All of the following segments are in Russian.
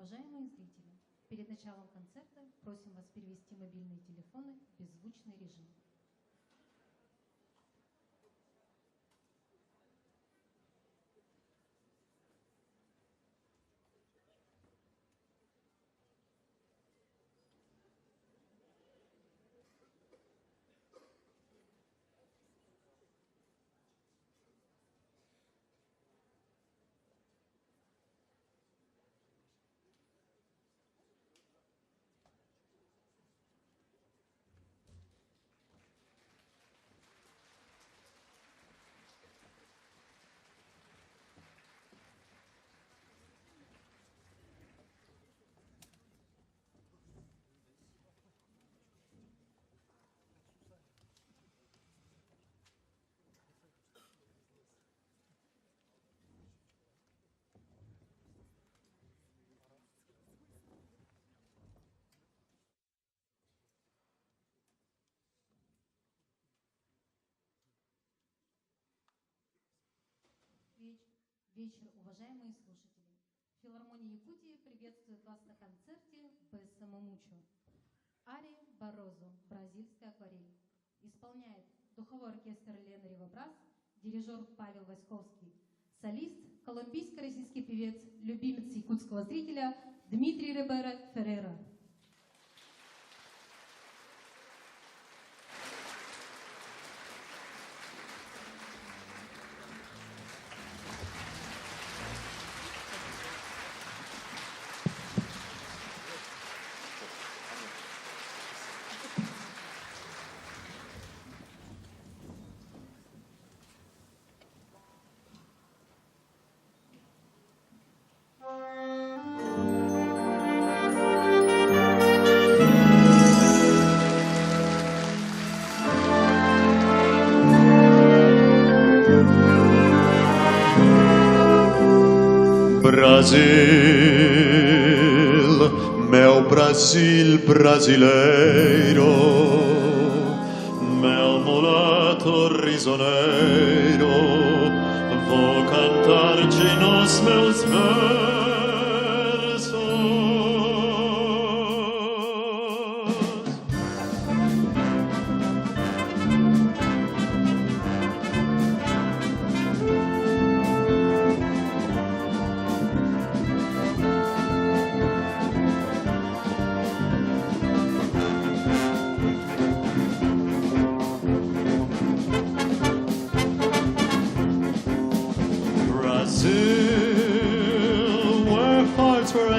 Уважаемые зрители, перед началом концерта просим вас перевести мобильные телефоны в беззвучный режим. Вечер, уважаемые слушатели. Филармония Якутии приветствует вас на концерте «Бессамо Мучо». Ария Барозо, бразильская акварель. Исполняет духовой оркестр Лена Ревобраз, дирижер Павел Васьковский, солист, колумбийско-российский певец, любимец якутского зрителя Дмитрий Рибера Феррера. Brasil, meu Brasil brasileiro, meu mulato risoneiro, vou cantar-te nos meus versos.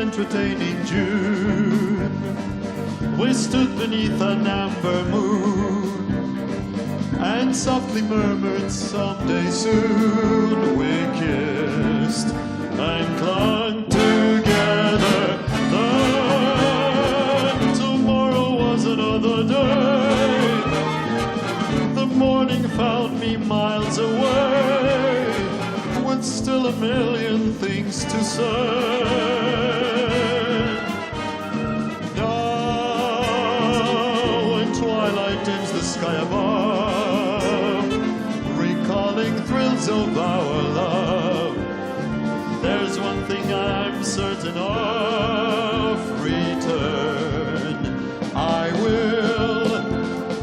Entertaining June, we stood beneath an amber moon and softly murmured, "Someday soon." We kissed and clung together. Then tomorrow was another day. The morning found me miles away with still a million things to say. Sky above, recalling thrills of our love. There's one thing I'm certain of: return I will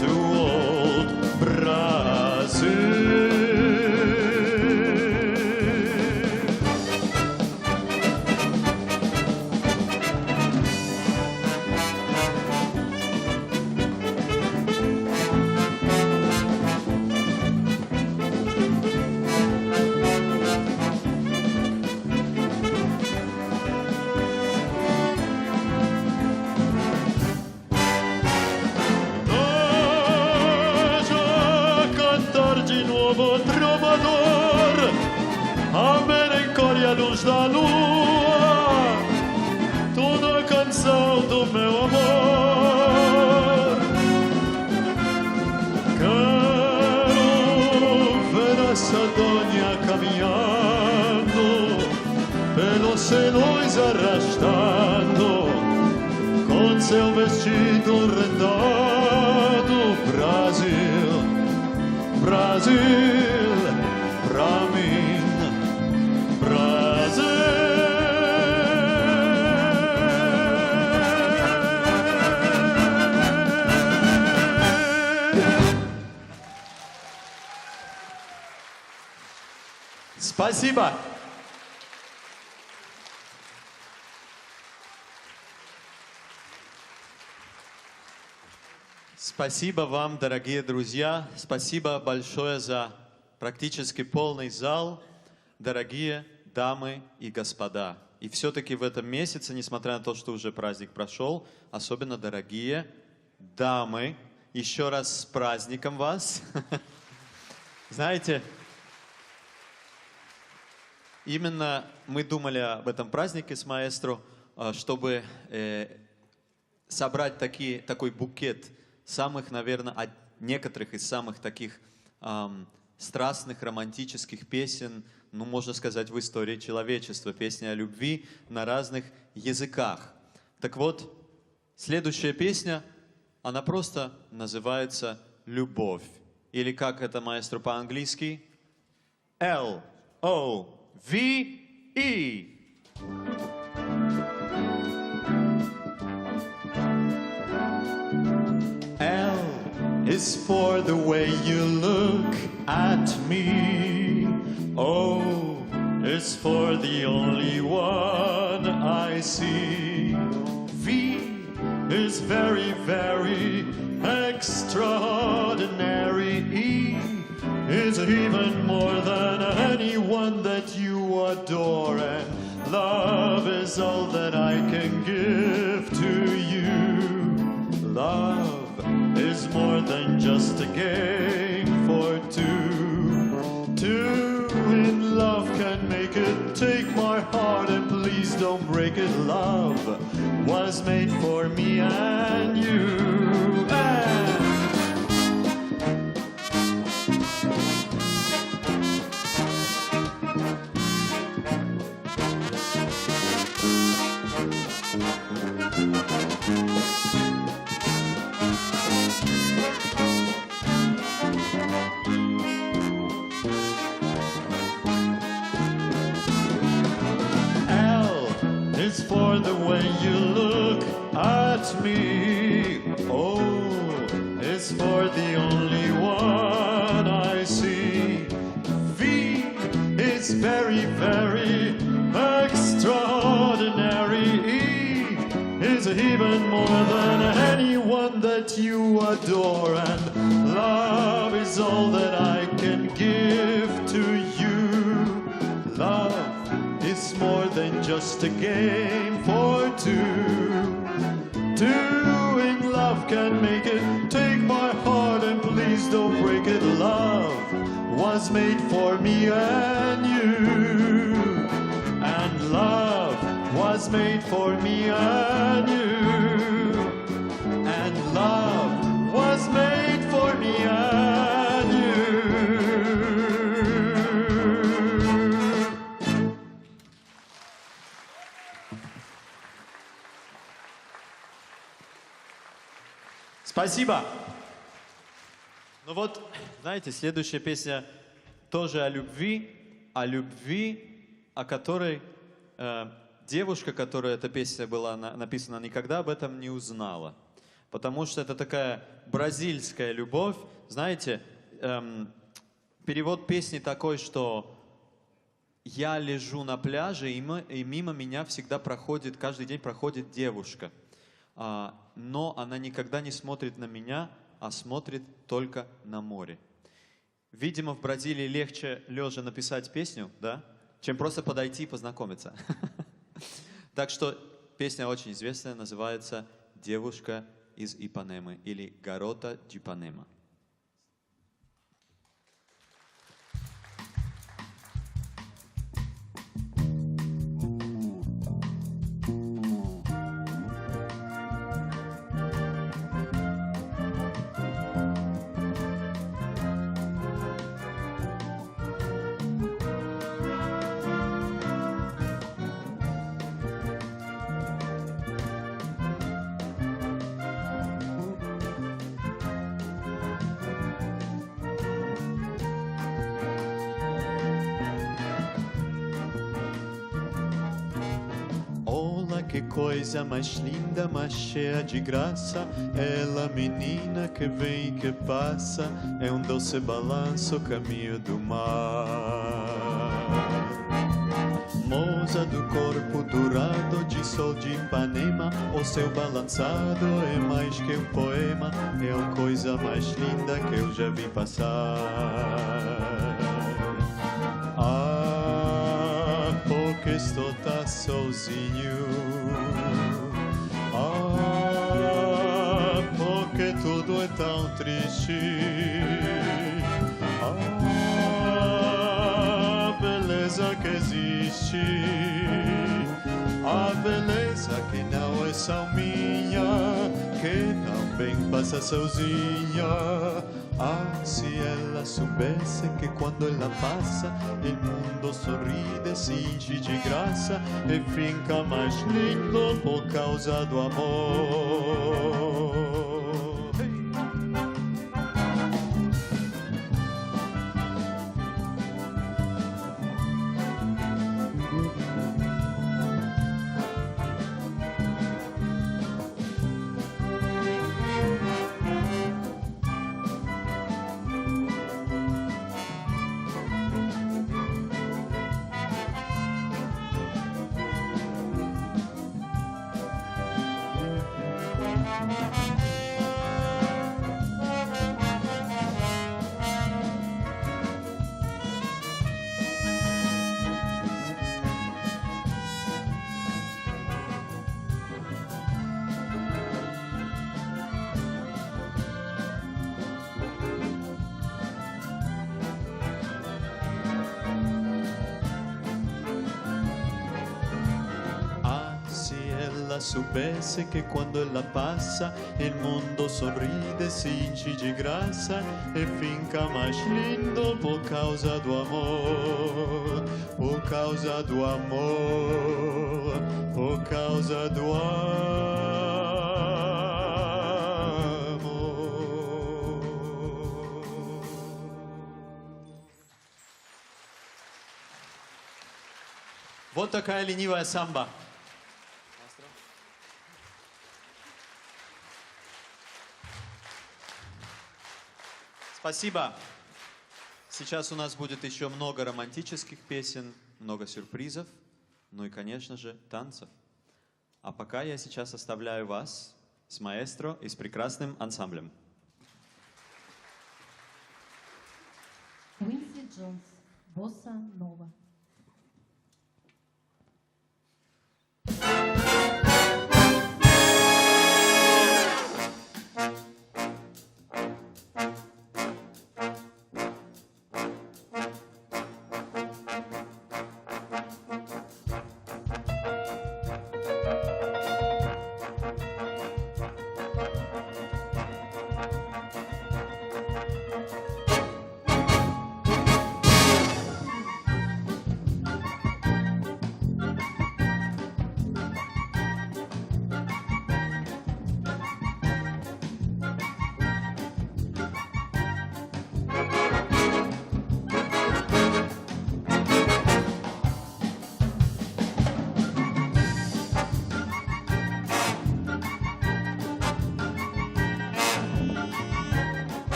to old Brazil. A melancolia luz da lua, toda a canção do meu amor. Quero ver essa dona caminhando pelos senões arrastando com seu vestido rendado. Brasil, Brasil, pra mim. Brasil. Спасибо. Спасибо вам, дорогие друзья. Спасибо большое за практически полный зал, дорогие дамы и господа. И все-таки в этом месяце, несмотря на то, что уже праздник прошел, особенно дорогие дамы, еще раз с праздником вас. Знаете, именно мы думали об этом празднике с маэстро, чтобы собрать такой букет самых, наверное, некоторых из самых таких страстных, романтических песен, ну, можно сказать, в истории человечества. Песни о любви на разных языках. Так вот, следующая песня, она просто называется «Любовь». Или как это, маэстро, по-английски? L-O-V-E. L is for the way you look at me. O is for the only one I see. V is very, very extraordinary. E is even more than anyone that you adore. And love is all that I can give to you. Love is more than just a game for two. Two in love can make it. Take my heart and please don't break it. Love was made for me and you. For the way you look at me. O is for the only one I see. V is very, very extraordinary. E is even more than anyone that you adore. And love is all that I can give to you. Love is more than just a game for two. Two in love can make it. Take my heart and please don't break it. Love was made for me and you. And love was made for me and you. And love was made for me and you. Спасибо. Ну вот, знаете, следующая песня тоже о любви, о которой девушка, которой эта песня была написана, никогда об этом не узнала. Потому что это такая бразильская любовь. Знаете, перевод песни такой, что я лежу на пляже, и мимо меня всегда проходит, каждый день проходит девушка. Но она никогда не смотрит на меня, а смотрит только на море. Видимо, в Бразилии легче лежа написать песню, да, чем просто подойти и познакомиться. Так что песня очень известная, называется «Девушка из Ипанемы» или «Гарота de Ipanema». Que coisa mais linda, mais cheia de graça. Ela, menina que vem e que passa, é doce balanço, caminho do mar. formosa do corpo dourado de sol de Ipanema. O seu balançado é mais que um poema, é a coisa mais linda que eu já vi passar. Ah, porque estou tá sozinho. Ah, porque tudo é tão triste. Ah, beleza que existe. A beleza que não é só minha, que também passa sozinha. Ah, se ela soubesse que quando ela passa, o mundo sorri, se enche de graça e fica mais lindo por causa do amor. Soubesse que quando ela passa, o mundo sorride, se enche de graça e fica mais lindo por causa do amor, por causa do amor, por causa do amor. Вот такая ленивая самба. Спасибо. Сейчас у нас будет еще много романтических песен, много сюрпризов, ну и, конечно же, танцев. А пока я сейчас оставляю вас с маэстро и с прекрасным ансамблем. Квинси Джонс, Босса Нова.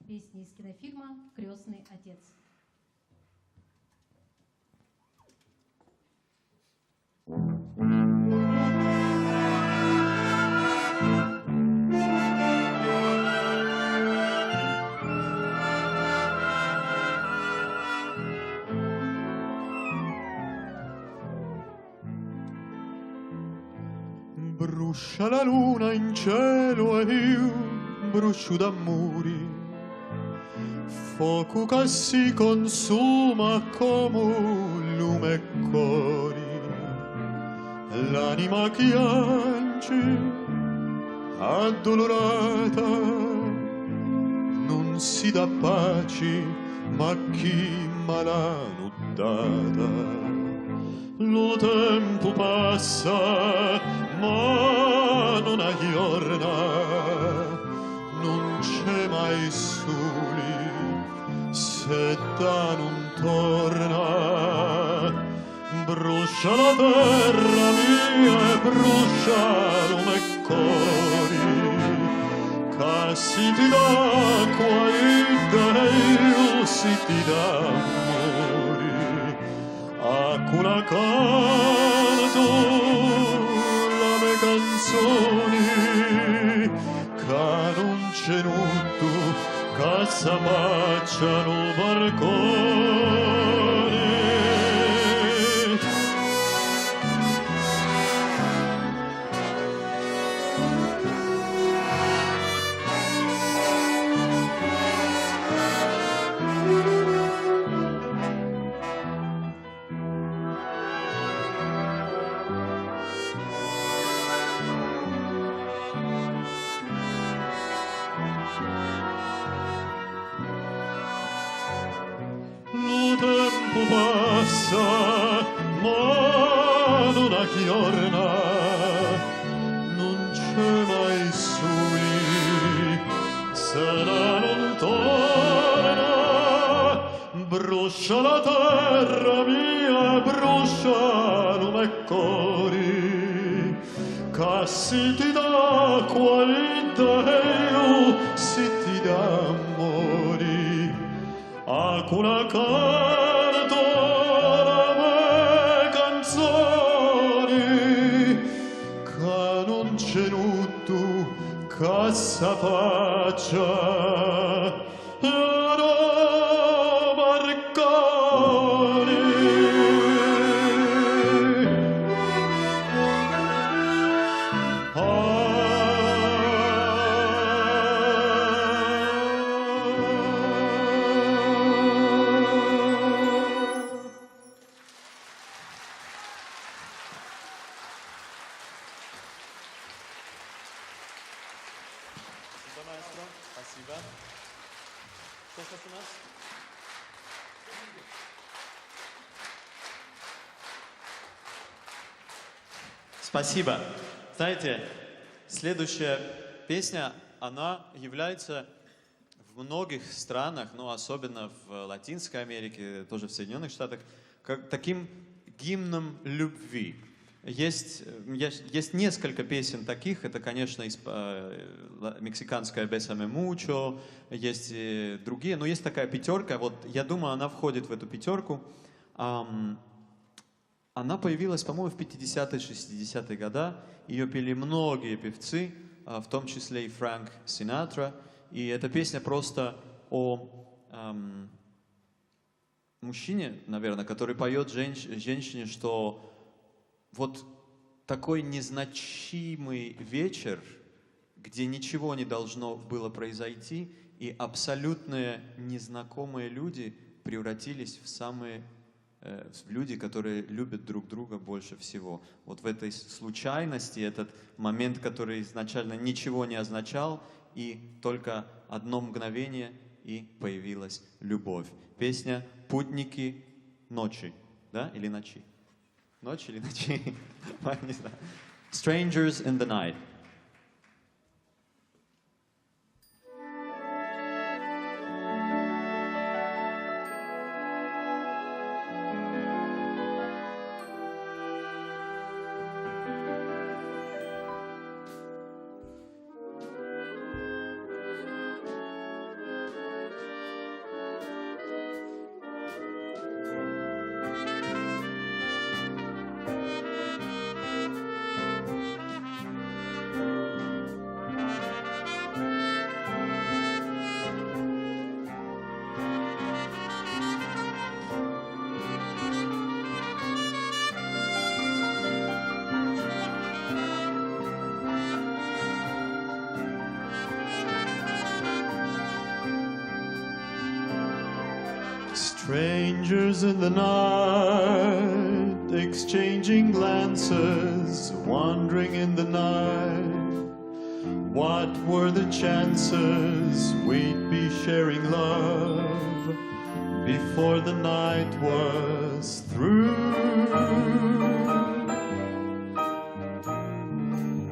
Песни из кинофильма «Крестный отец». Brucia la luna in cielo e io brucio d'amori, fuoco che si consuma come un lume e cori, l'anima piange addolorata, non si dà pace ma chi malanuddata. Lo tempo passa, ma non aggiorna, non c'è mai soli, se da non torna. Brucia la terra mia e bruciano me cori, che si ti dà qua Dio si ti dà amori. Acuna canto la mie canzoni, che non c'è nudo, che s'abbacciano barconi. Tempo passa, ma non aggiorna, non c'è mai soli, se non torna. Brucia la terra mia, bruciano me cori, che si ti dà qualità io si ti dà amori. Acuna canto la mie canzoni, che non c'è nudo che s'affaccia a barconi. Спасибо. Что сейчас у нас? Спасибо. Знаете, следующая песня, она является в многих странах, но особенно в Латинской Америке, тоже в Соединенных Штатах, как таким гимном любви. Есть несколько песен таких, это, конечно, мексиканская «Bésame mucho», есть и другие, но есть такая пятерка, вот я думаю, она входит в эту пятерку. Она появилась, по-моему, в 50-е, 60-е годы, ее пели многие певцы, в том числе и Фрэнк Синатра, и эта песня просто о мужчине, наверное, который поет женщине, что вот такой незначимый вечер, где ничего не должно было произойти, и абсолютно незнакомые люди превратились в люди, которые любят друг друга больше всего. Вот в этой случайности, этот момент, который изначально ничего не означал, и только одно мгновение, и появилась любовь. Песня «Путники ночи», да, или ночи? Ночь или ночи? Не знаю. Strangers in the night. Strangers in the night, exchanging glances, wandering in the night. What were the chances we'd be sharing love before the night was through?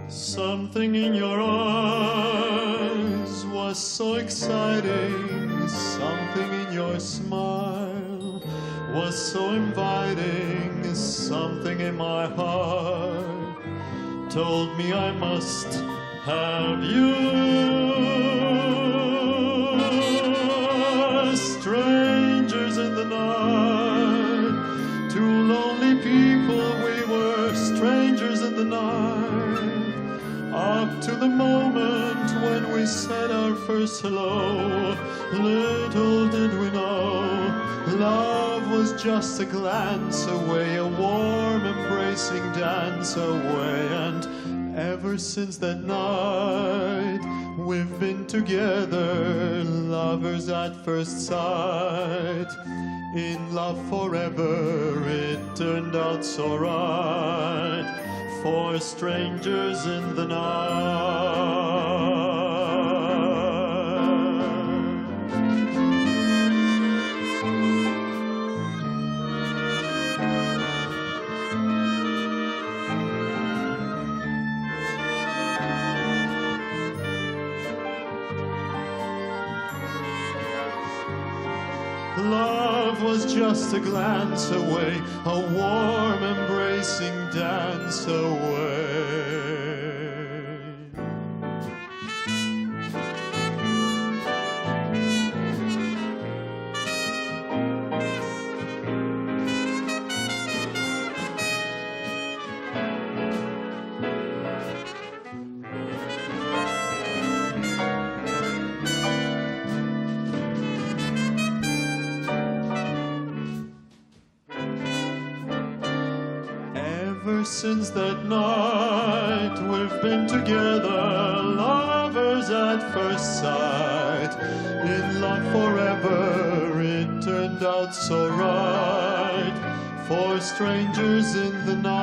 Something in your eyes was so exciting, something in your smile was so inviting, something in my heart told me I must have you. Strangers in the night, two lonely people, we were strangers in the night, up to the moment when we said our first hello. Little did we know, love was just a glance away, a warm embracing dance away. And ever since that night, we've been together, lovers at first sight. In love forever, it turned out so right, for strangers in the night. Love was just a glance away, a warm embracing dance away. Ever since that night, we've been together, lovers at first sight. In love forever, it turned out so right, for strangers in the night.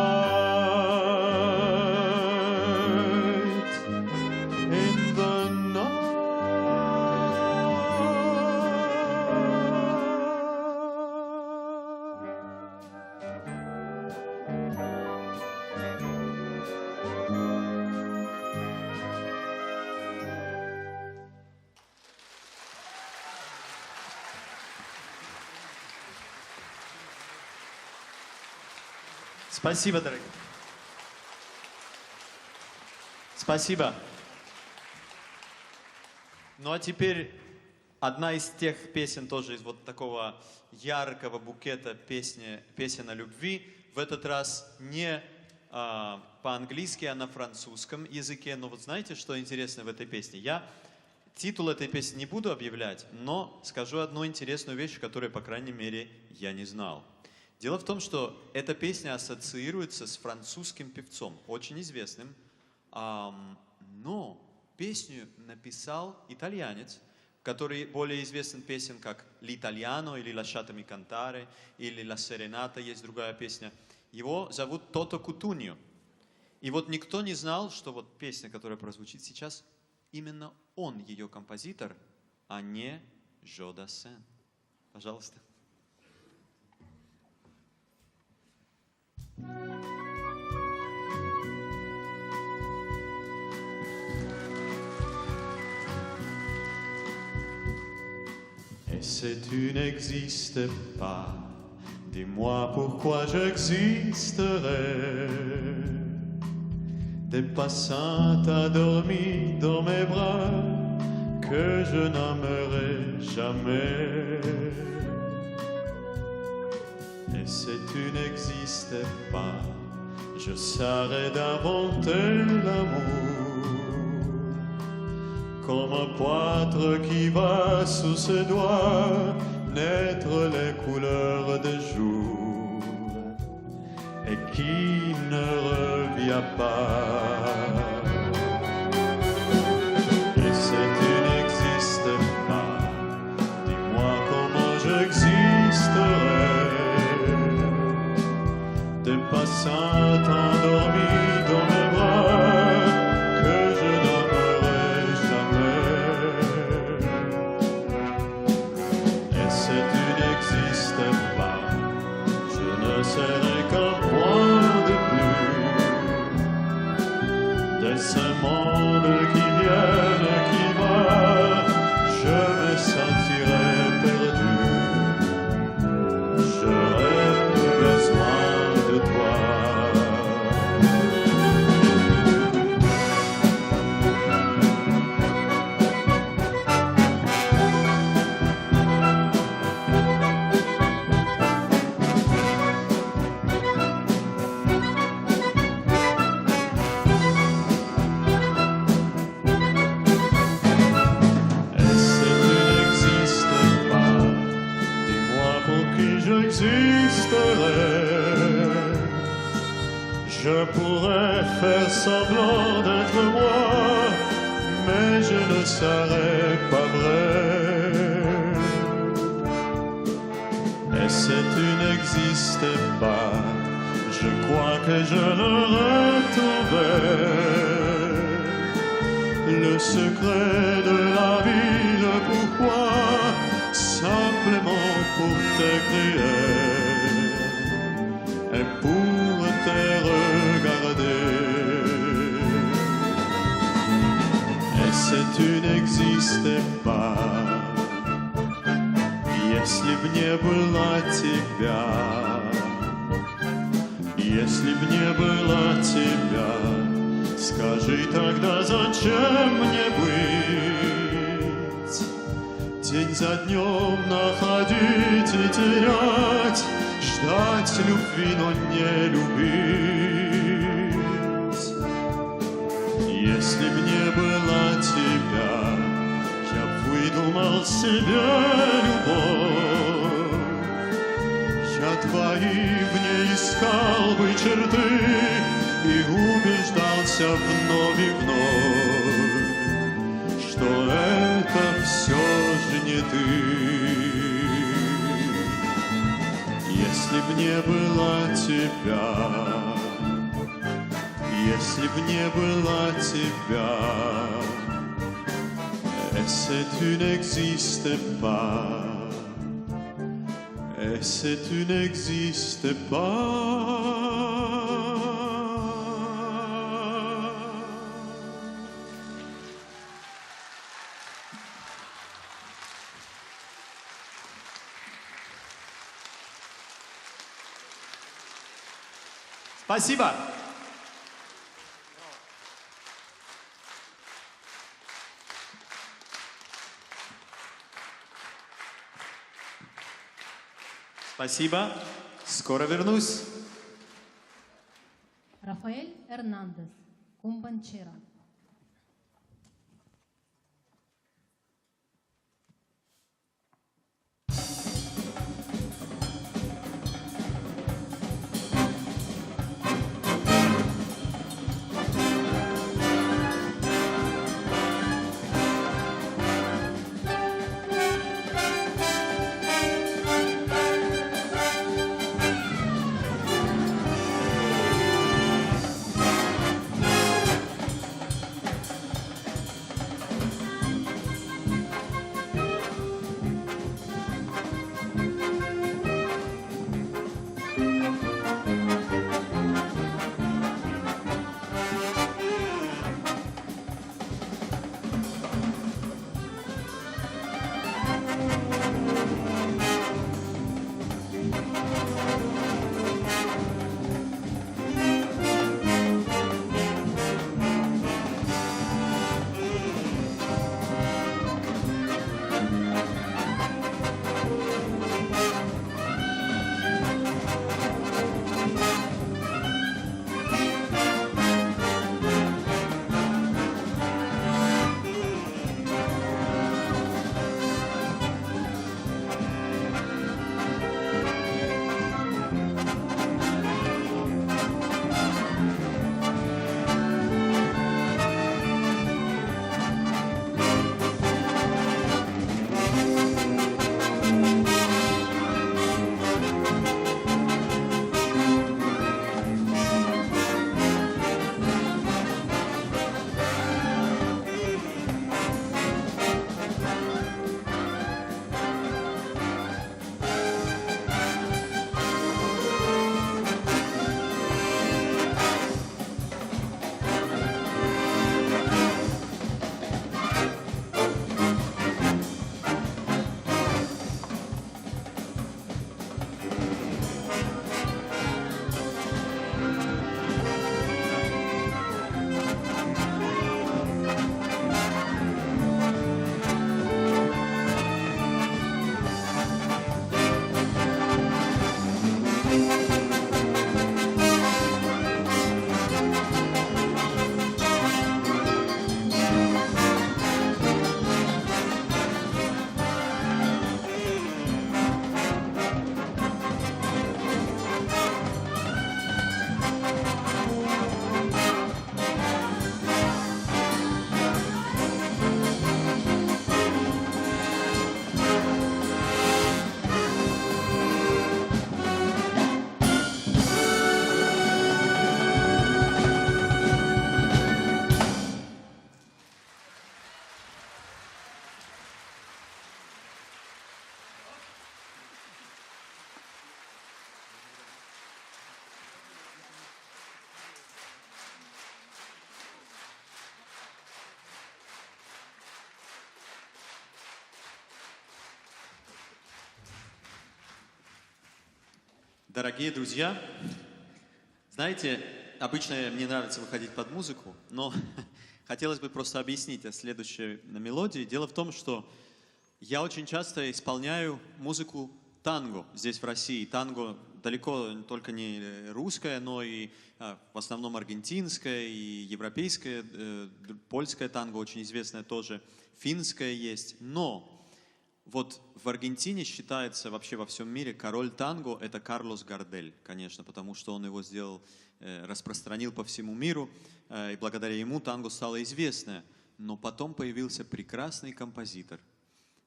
In the Спасибо, дорогие. Спасибо. Ну а теперь одна из тех песен тоже из вот такого яркого букета песен о любви. В этот раз не по-английски, а на французском языке. Но вот знаете, что интересно в этой песне? Я титул этой песни не буду объявлять, но скажу одну интересную вещь, которую, по крайней мере, я не знал. Дело в том, что эта песня ассоциируется с французским певцом, очень известным, но песню написал итальянец, который более известен песен как «L'Italiano» или «Lasciatemi cantare» или «La Serenata», есть другая песня. Его зовут Тото Кутуньо. И вот никто не знал, что вот песня, которая прозвучит сейчас, именно он ее композитор, а не Жо Дассен. Пожалуйста. Et si tu n'existais pas, dis-moi pourquoi j'existerais. Des passants endormis dans mes bras que je n'aimerai jamais. Et si tu n'existais pas, je saurais d'inventer l'amour comme un poître qui va sous ses doigts naître les couleurs des jours et qui ne revient pas. Et si tu n'existais pas, dis-moi comment j'existe. sont endormis dans mes bras que je n'aimerai jamais. Et si tu n'existais pas, je ne serais qu'un point de plus de ce monde qui vient et qui va. Je me sentirais perdu. J'aurais besoin de toi. Et si tu n'existais pas, dis-moi pour qui j'existerais. Je pourrais faire semblant d'être moi, mais je ne serais pas vrai. Et si tu n'existais pas, je crois que je l'aurais trouvé. Le secret de la vie, le pourquoi, simplement pour t'écrire et pour te regarder. Et si tu n'existais pas, если б не было тебя, если б не было тебя, скажи тогда, зачем мне быть? День за днем находить и терять, ждать любви, но не любить. Если б не было тебя, я б выдумал себе любовь. Я твои в ней искал бы черты и убеждался вновь и вновь, что это все же не ты. Если б не было тебя, если б не было тебя, et si tu n'existais pas, et si tu n'existais pas. Спасибо. Спасибо. Скоро вернусь. Рафаэль Эрнандес, Кумбанчера. Дорогие друзья, знаете, обычно мне нравится выходить под музыку, но хотелось бы просто объяснить о следующей мелодии. Дело в том, что я очень часто исполняю музыку танго здесь, в России. Танго далеко только не русское, но и в основном аргентинское и европейское, польское танго очень известное тоже, финское есть. Но вот в Аргентине считается вообще во всем мире король танго – это Карлос Гардель, конечно, потому что он его сделал, распространил по всему миру, и благодаря ему танго стало известное. Но потом появился прекрасный композитор,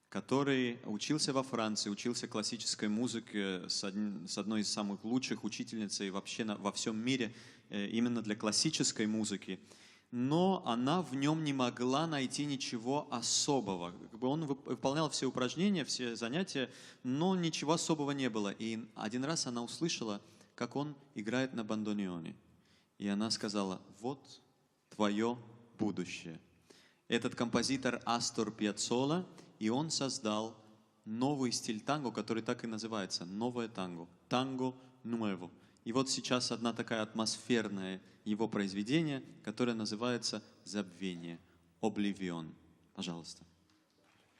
который учился во Франции, учился классической музыке с одной из самых лучших учительниц и вообще во всем мире именно для классической музыки. Но она в нем не могла найти ничего особого. Он выполнял все упражнения, все занятия, но ничего особого не было. И один раз она услышала, как он играет на бандонеоне. И она сказала: вот твое будущее. Этот композитор Астор Пьяццола, и он создал новый стиль танго, который так и называется, новое танго, танго нуэво. И вот сейчас одна такая атмосферная его произведение, которое называется «Забвение», «Oblivion». Пожалуйста.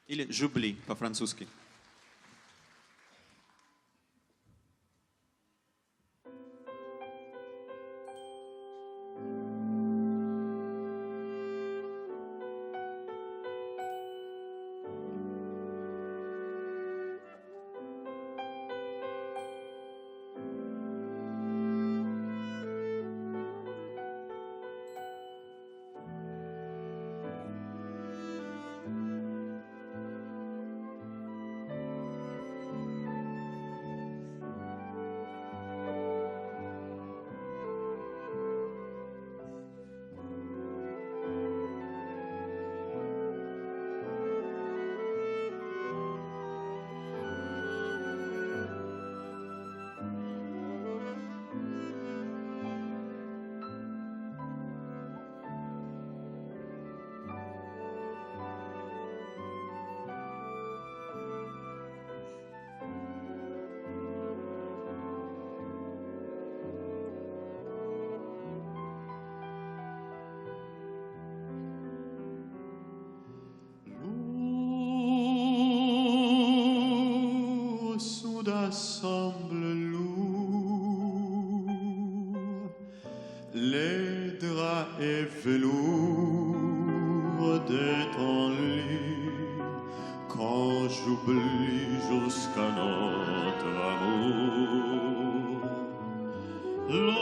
Или «J'oublie» по-французски. Semble lourd, les draps et velours de ton lit, quand j'oublie jusqu'à notre amour. L'eau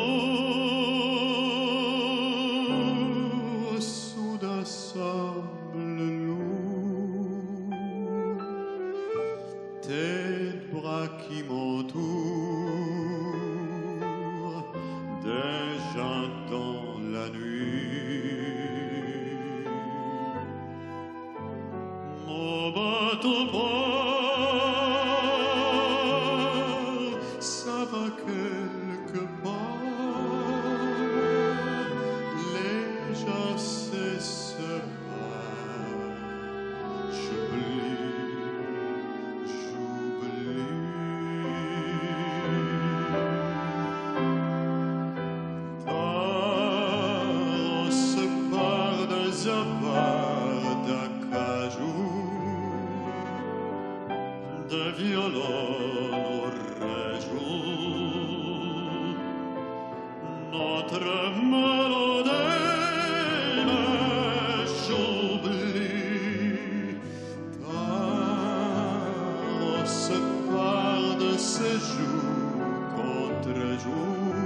soudain semble lourd, tes bras qui m'entourent déjà dans la nuit. Mon bateau part, ça va quelque part, les gens se séparent. J'oublie. De violon aurait joué notre mélodie, mais j'oublie. Car se part de ces jours contre jours,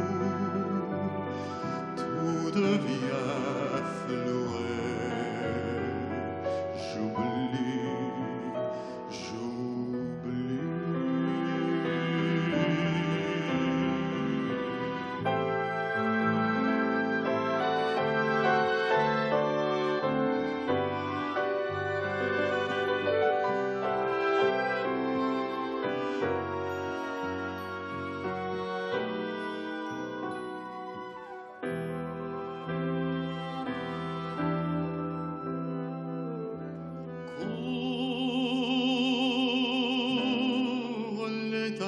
tout devient floué. J'oublie.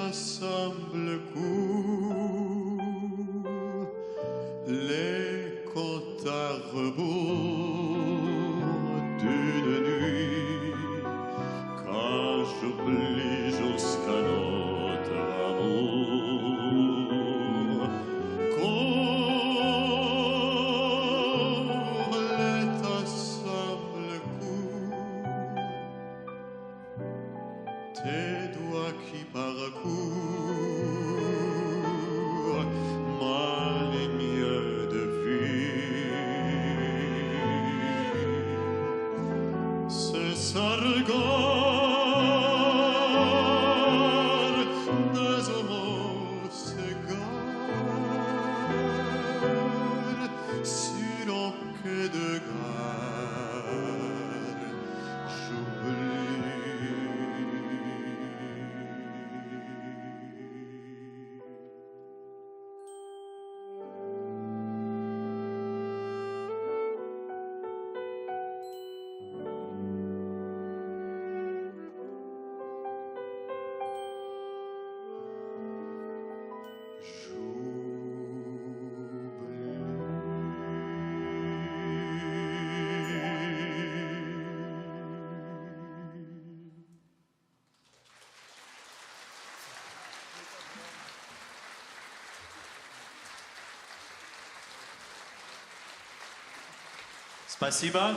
Semble court. j'oublie jusqu'à notre amour. Cours, l'état semble court, tes doigts qui parcourent ma ligne de vie. Ce regard des homos s'égare sur un quai de gare. J'oublie. Спасибо.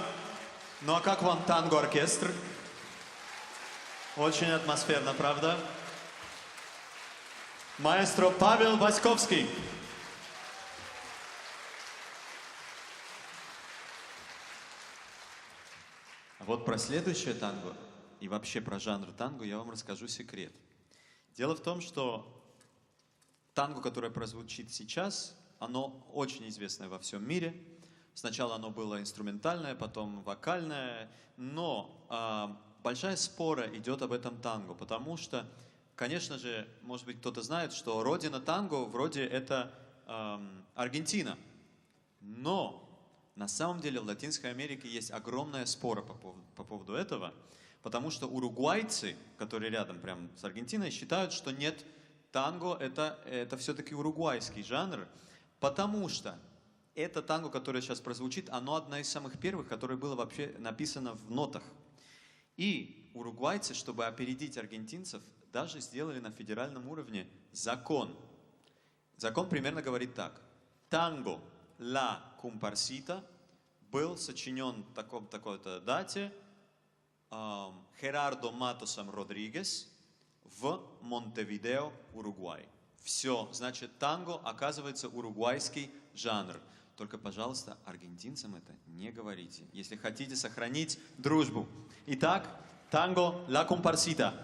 Ну а как вам танго-оркестр? Очень атмосферно, правда? Маэстро Павел Васьковский. А вот про следующее танго и вообще про жанр танго я вам расскажу секрет. Дело в том, что танго, которое прозвучит сейчас, оно очень известное во всем мире. Сначала оно было инструментальное, потом вокальное, но большая спора идет об этом танго, потому что, конечно же, может быть, кто-то знает, что родина танго вроде это Аргентина, но на самом деле в Латинской Америке есть огромная спора по поводу этого, потому что уругвайцы, которые рядом прям с Аргентиной, считают, что нет, танго это все-таки уругвайский жанр, потому что это танго, которое сейчас прозвучит, оно одна из самых первых, которое было вообще написано в нотах. И уругвайцы, чтобы опередить аргентинцев, даже сделали на федеральном уровне закон. Закон примерно говорит так. Танго «Ла Компарсита» был сочинен в такой-то дате Херардо Матосом Родригес в Монтевидео, Уругвай. Все, значит, танго оказывается уругвайский жанр. Только, пожалуйста, аргентинцам это не говорите, если хотите сохранить дружбу. Итак, танго «Ла Компарсита».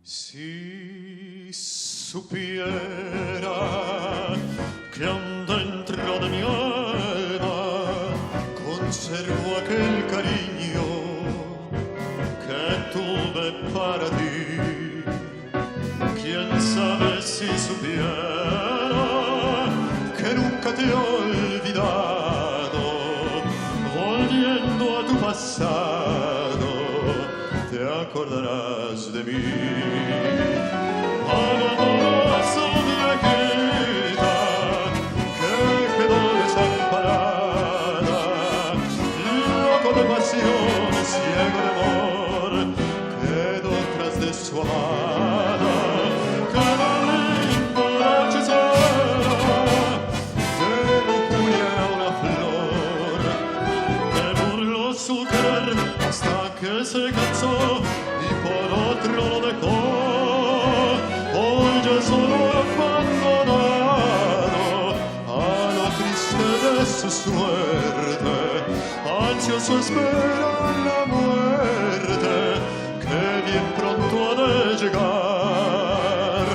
Si supiera que aún dentro de mi alma conservo aquel cariño que tuve para ti, quién sabe si supiera que nunca te he olvidado, volviendo a tu pasado te acordarás de mí. Amorosa viejita que quedó desamparada, loco de pasión, ciego de amor, quedó tras de su amada. Cada língua hechizada de locura una flor, que burló su querer hasta que se cansó y por otro lo dejó. su suerte, ansioso espera la muerte que bien pronto ha de llegar.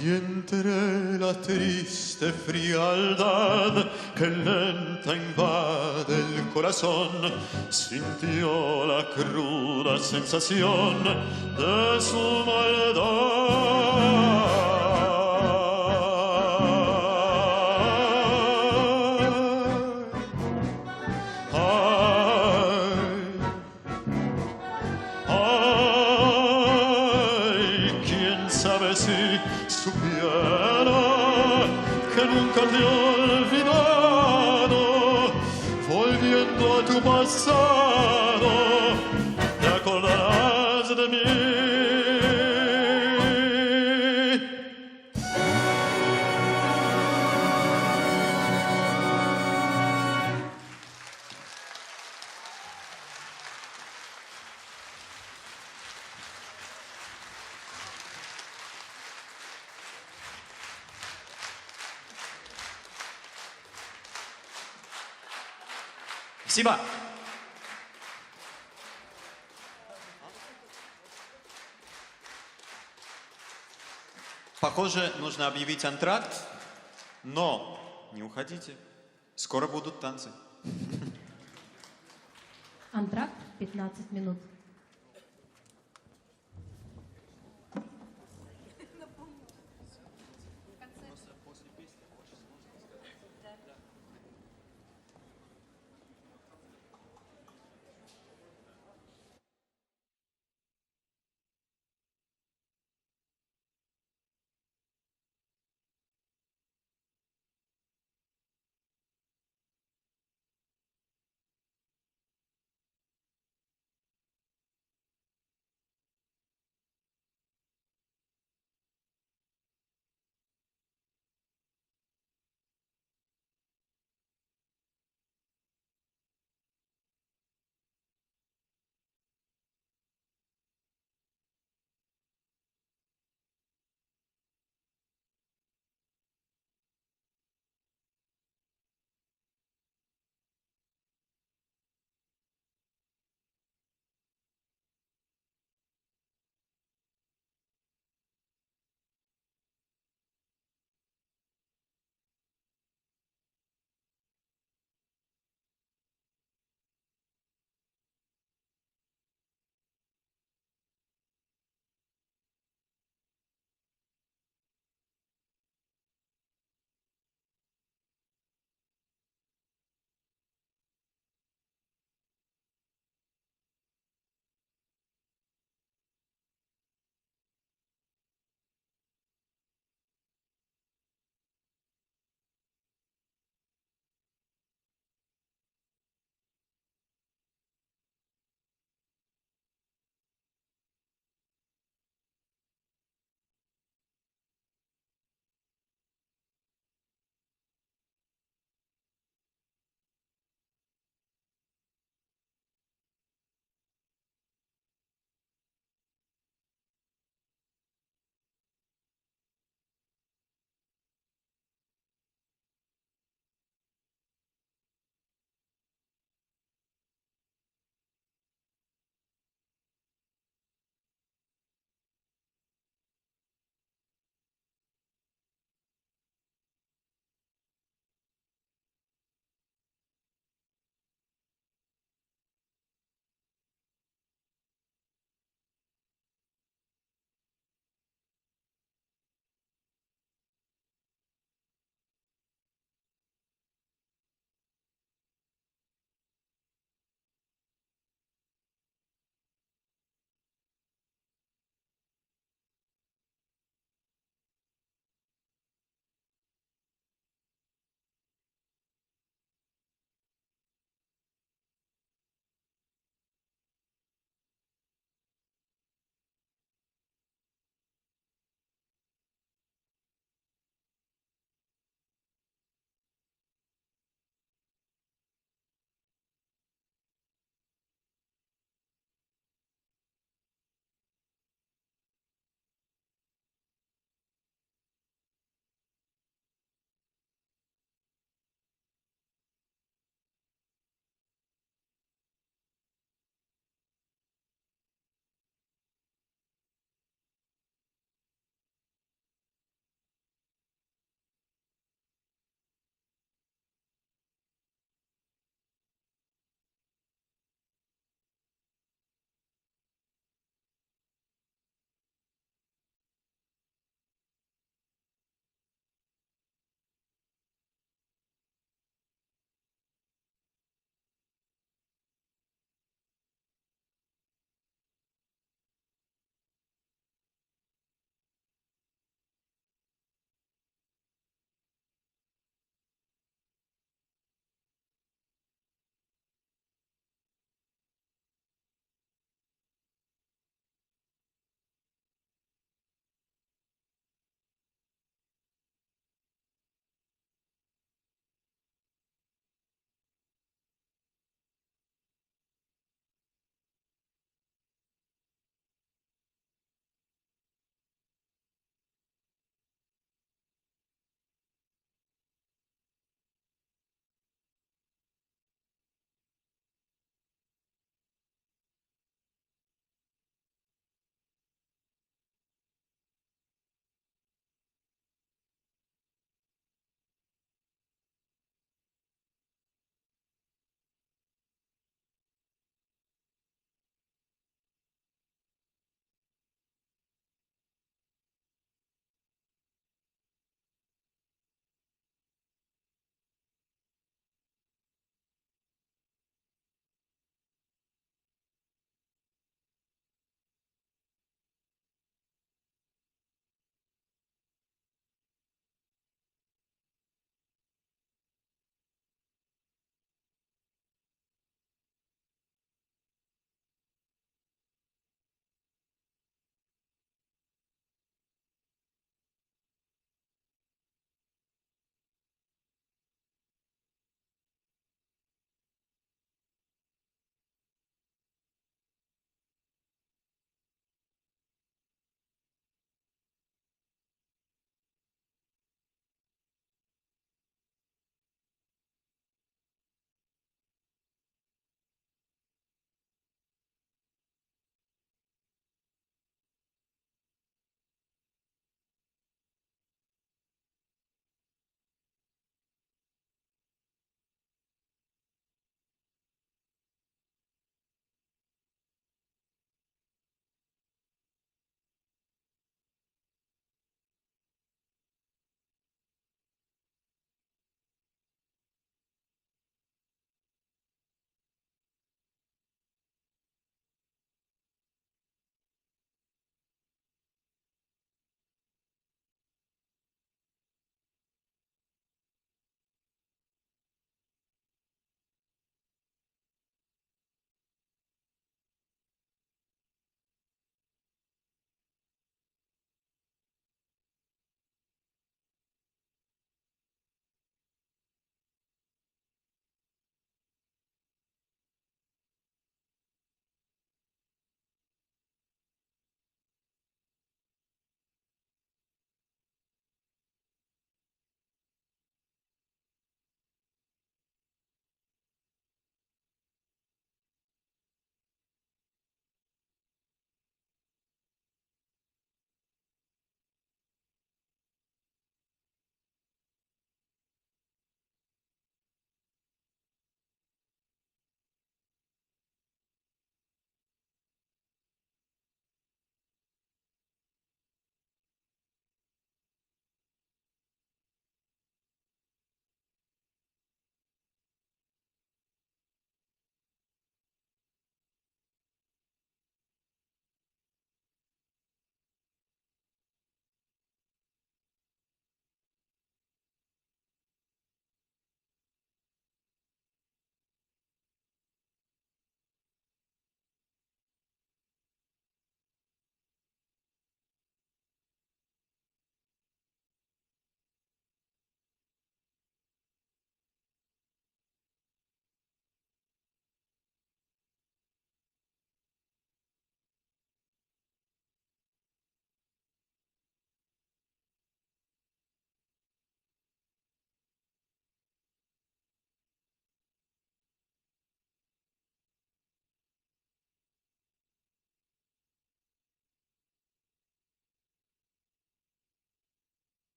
Y entre la triste frialdad que lenta invade el corazón, sintió la cruda sensación de su maldad. Ay, quién sabe si supiera que nunca te he olvidado, volviendo a tu pasado, te acordarás de mí. Спасибо. Похоже, нужно объявить антракт, но не уходите. Скоро будут танцы. Антракт 15 минут.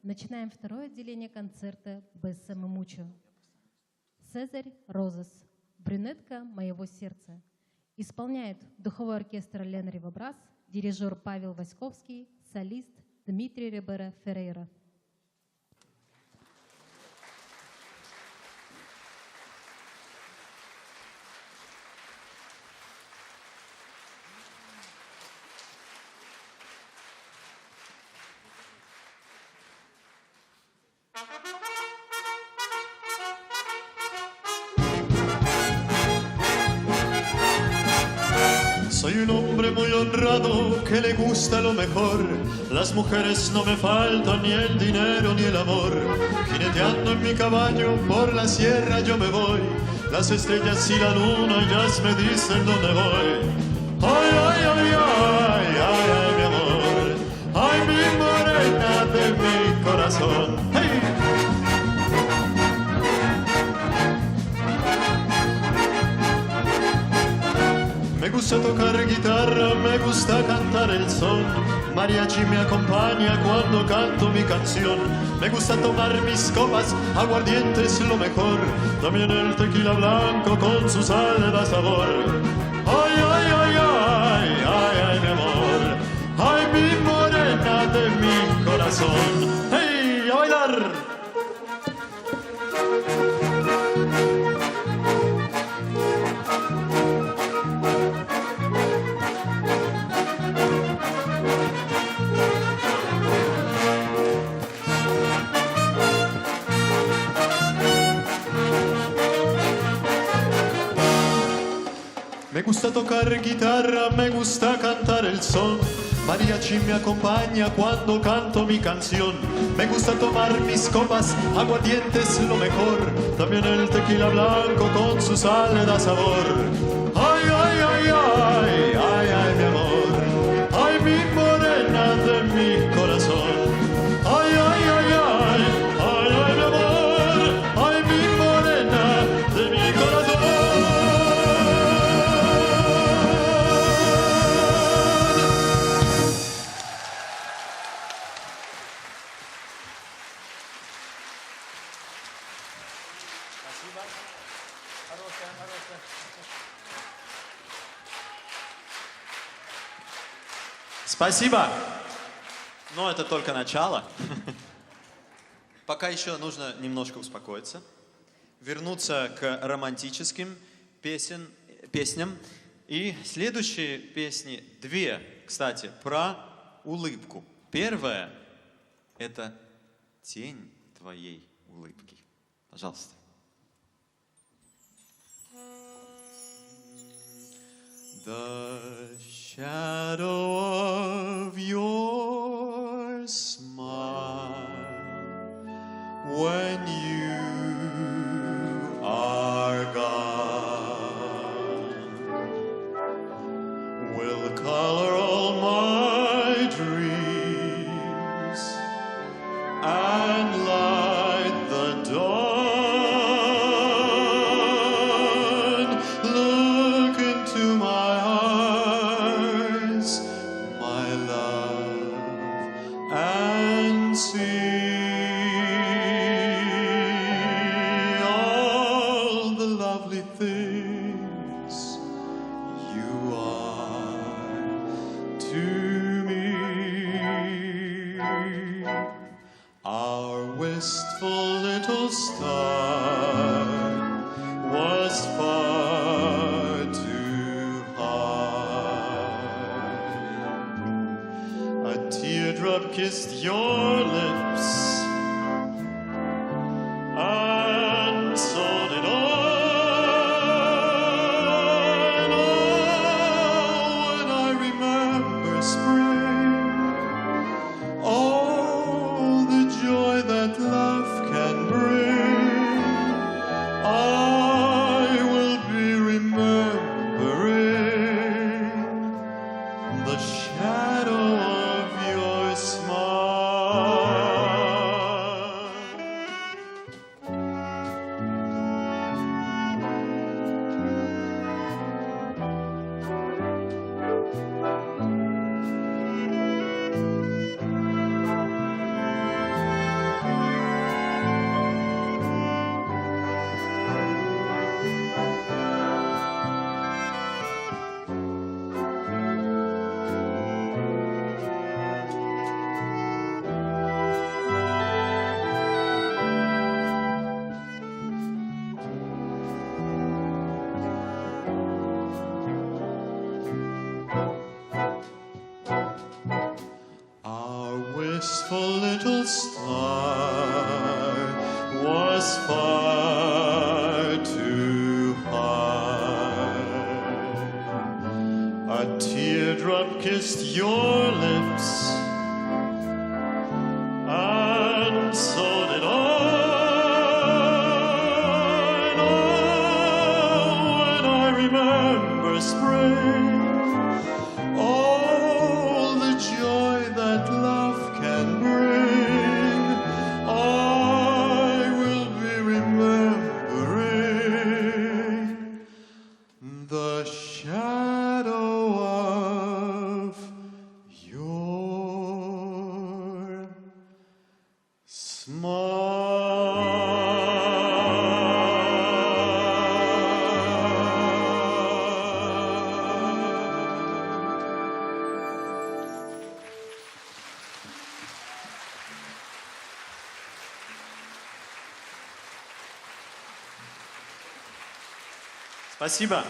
Начинаем второе отделение концерта «Бессаме Мучо». Цезарь Розес, брюнетка моего сердца. Исполняет духовой оркестр Лен Ривабрас, дирижер Павел Васьковский, солист Дмитрий Рибера Феррейра. Soy un hombre muy honrado que le gusta lo mejor. Las mujeres no me faltan, ni el dinero ni el amor. Jineteando en mi caballo por la sierra yo me voy. Las estrellas y la luna ellas me dicen dónde voy. Ay, ay, ay, ay, ay, ay, mi amor. Ay, mi morena de mi corazón. ¡Hey! Me gusta tocar guitarra, me gusta cantar el son. Mariachi me acompaña cuando canto mi canción. Me gusta tomar mis copas, aguardiente es lo mejor. También el tequila blanco con su sal da sabor. Ay, ay, ay, ay, ay, ay, mi amor. Ay, mi morena de mi corazón. ¡Hey, a bailar! Me gusta tocar guitarra, me gusta cantar el son. Mariachi me acompaña cuando canto mi canción. Me gusta tomar mis copas, aguardiente es lo mejor. También el tequila blanco con su sal le da sabor. Ay, ay, ay, ay, ay, ay, mi amor. Ay, mi morena de mi corazón. Ay, ay, ay, ay, ay, ay, mi amor. Ay, mi morena de mi corazón. Спасибо. Но это только начало. Пока еще нужно немножко успокоиться, вернуться к романтическим песням. И следующие песни, две, кстати, про улыбку. Первая – это «Тень твоей улыбки». Пожалуйста. The shadow of your smile when you are gone will color all my dreams and light the dawn. Look into my eyes, my love, and see all the lovely things you are to me. Our wistful little star was far too high. A teardrop kissed your lips, and so did I. And oh, when I remember spring, all the joy that love can bring, I will be remembering the shadow of your smile. teardrop kissed your lips, and so did I. When I remember spring, all the joy that love can bring, I will be remembering the shadow of your Спасибо.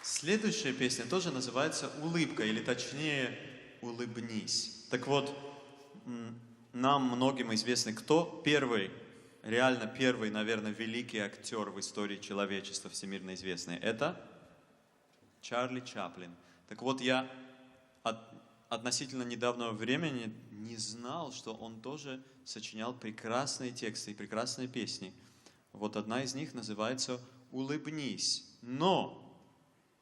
Следующая песня тоже называется «Улыбка», или точнее «Улыбнись». Так вот, нам многим известно, кто первый, реально первый, наверное, великий актер в истории человечества, всемирно известный. Это Чарли Чаплин. Так вот, я относительно недавнего времени не знал, что он тоже сочинял прекрасные тексты и прекрасные песни. Вот одна из них называется «Улыбнись». Но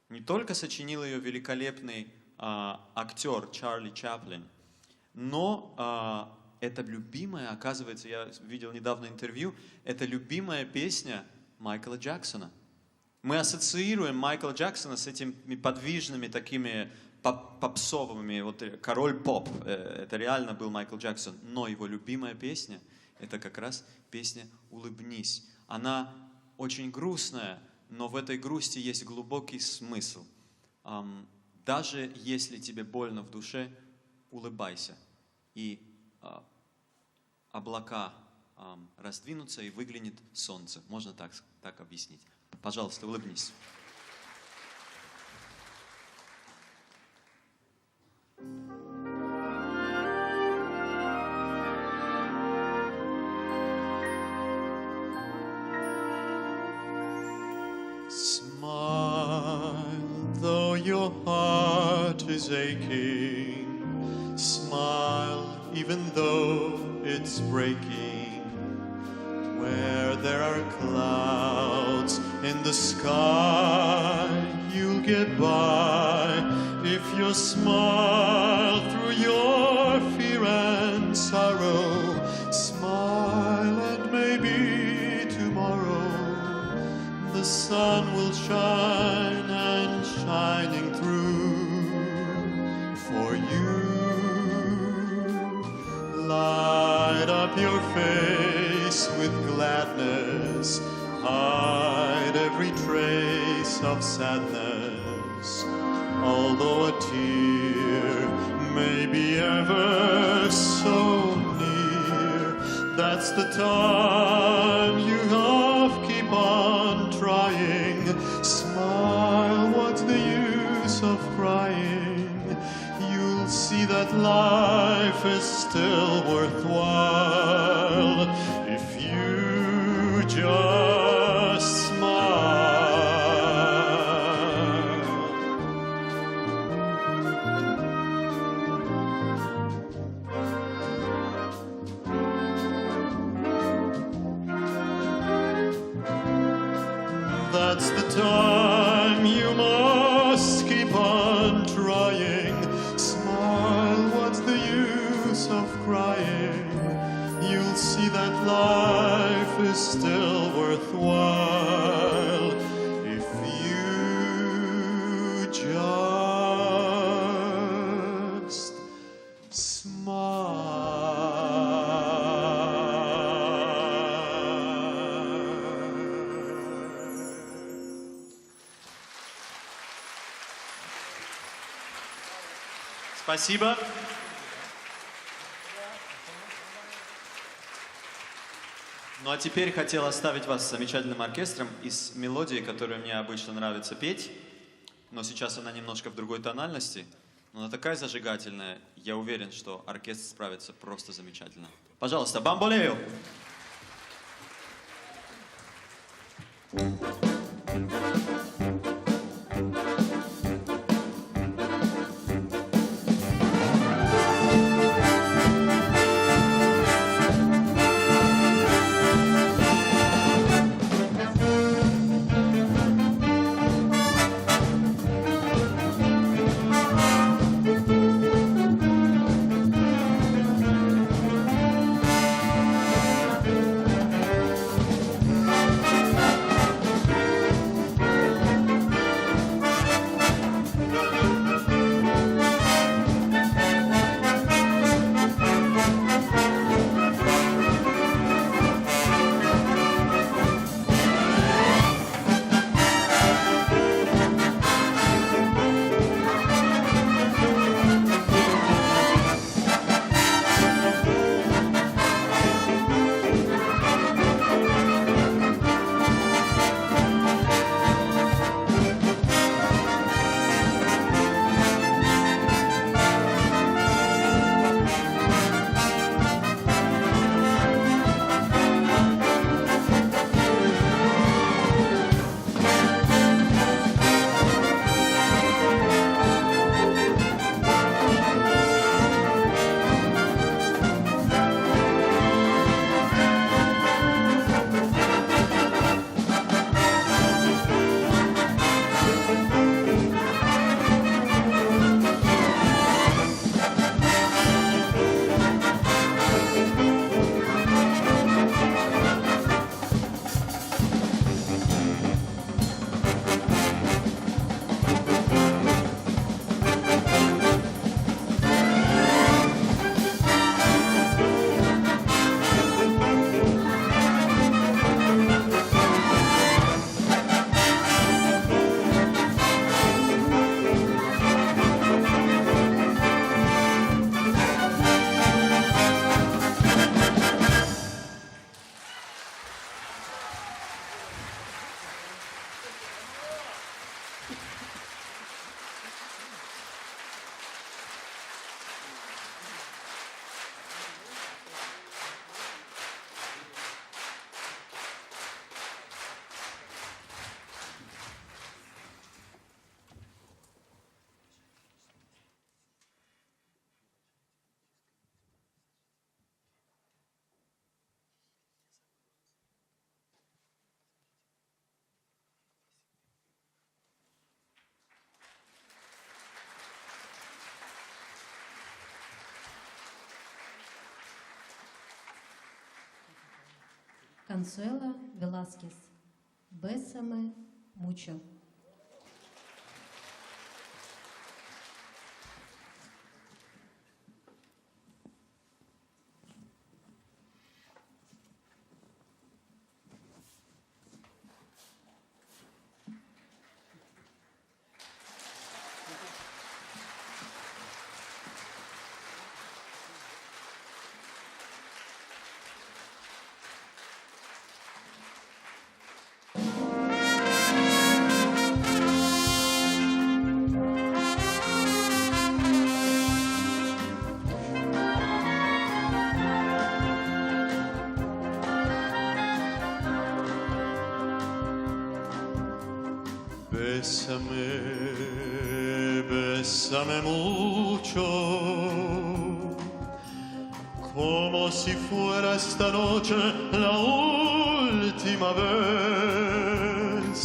не только сочинил ее великолепный актер Чарли Чаплин, но это любимая, оказывается, я видел недавно интервью, это любимая песня Майкла Джексона. Мы ассоциируем Майкла Джексона с этими подвижными такими попсовыми, вот король поп, это реально был Майкл Джексон, но его любимая песня, это как раз песня «Улыбнись». Она очень грустная, но в этой грусти есть глубокий смысл. Даже если тебе больно в душе, улыбайся, и облака раздвинутся, и выглянет солнце. Можно так объяснить. Пожалуйста, улыбнись. Smile, though your heart is aching. Smile, even though it's breaking. Where there are clouds in the sky, you'll get by if you smile through your fear and sorrow. Smile, and maybe tomorrow the sun will shine, and shining through for you. Light up your face with gladness, hide every trace of sadness. Although a tear may be ever so near, that's the time you have keep on trying. Smile, what's the use of crying? You'll see that life is still worthwhile if you just smile. That's the time you must keep on trying. Smile, what's the use of crying? You'll see that life is still worthwhile if you just Спасибо. Ну а теперь хотел оставить вас с замечательным оркестром и с мелодией, которую мне обычно нравится петь, но сейчас она немножко в другой тональности, но она такая зажигательная, я уверен, что оркестр справится просто замечательно. Пожалуйста, бамболео! Consuelo Velázquez. Bésame mucho. Bésame, bésame mucho, como si fuera esta noche la última vez.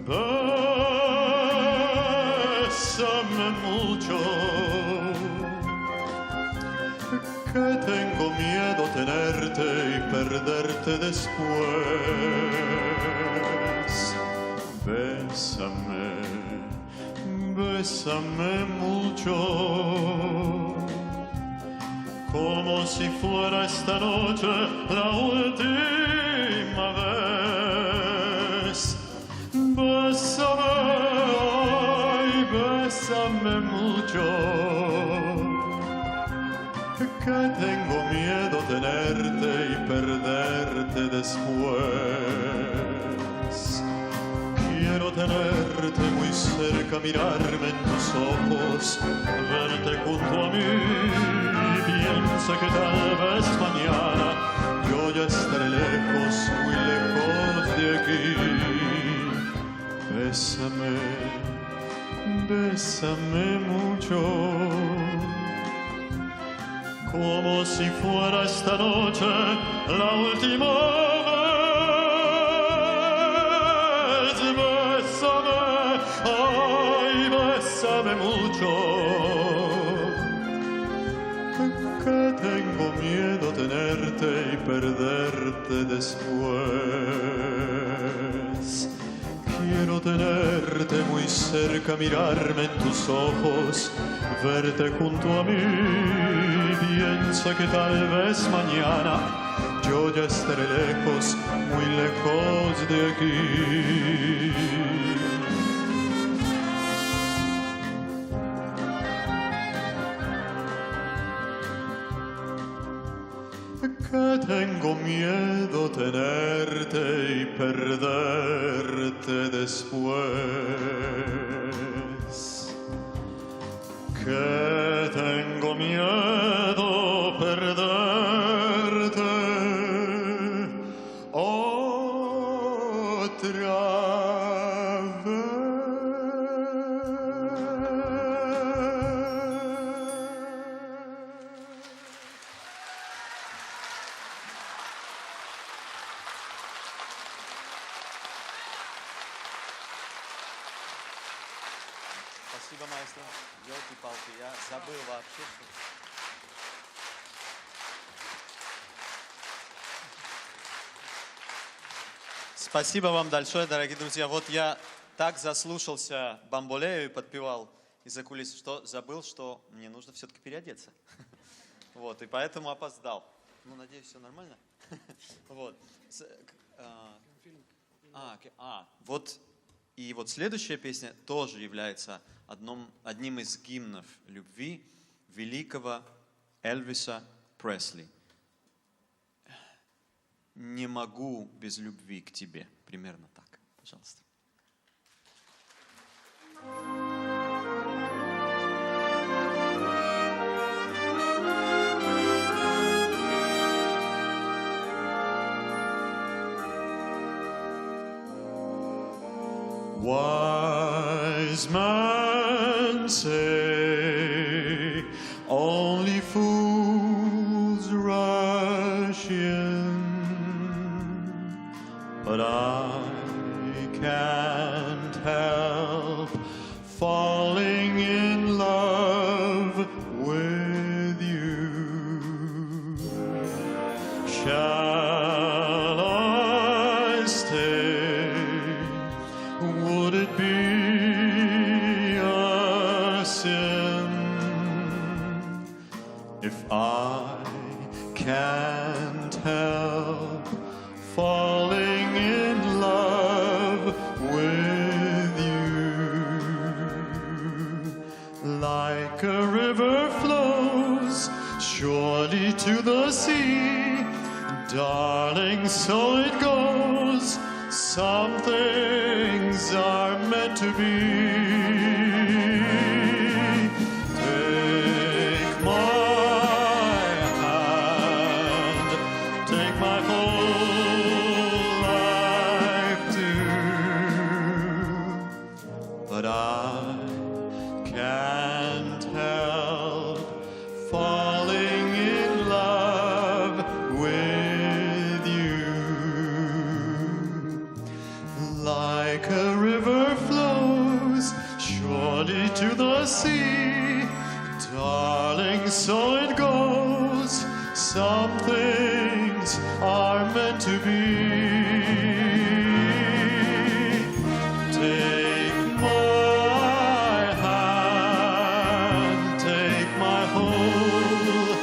Bésame mucho, que tengo miedo tenerte y perderte después. Bésame, bésame mucho, como si fuera esta noche la última vez. Bésame, ay, bésame mucho, que tengo miedo tenerte y perderte después. Quiero tenerte muy cerca, mirarme en tus ojos, verte junto a mí, y pienso que tal vez mañana yo ya estaré lejos, muy lejos de aquí. Bésame, bésame mucho, como si fuera esta noche la última vez. Bésame, ay, bésame mucho, que tengo miedo tenerte y perderte después. Quiero tenerte muy cerca, mirarme en tus ojos, verte junto a mí. Pienso que tal vez mañana yo ya estaré lejos, muy lejos de aquí. Que tengo miedo tenerte y perderte después. Que tengo miedo perderte otra vez. Спасибо, маэстро. Ёлки-палки, я забыл вообще, что... Спасибо вам большое, дорогие друзья. Вот я так заслушался бамболею и подпевал из-за кулис, что забыл, что мне нужно все-таки переодеться. Вот, и поэтому опоздал. Ну, надеюсь, все нормально. Вот. Вот. И вот следующая песня тоже является одним из гимнов любви великого Элвиса Пресли. «Не могу без любви к тебе». Примерно так. Пожалуйста. Wise men say only fools rush in, but I can't help falling in love with you. Shall stay? Would it be a sin if I can't help falling in love with you? Like a river flows surely to the sea, darling, so it goes. Some things are meant to be. Take my hand, take my whole life too. But I can't help falling in love with you. Like a river flows surely to the sea, darling, so it goes. Some things are meant to be. Take my hand, take my whole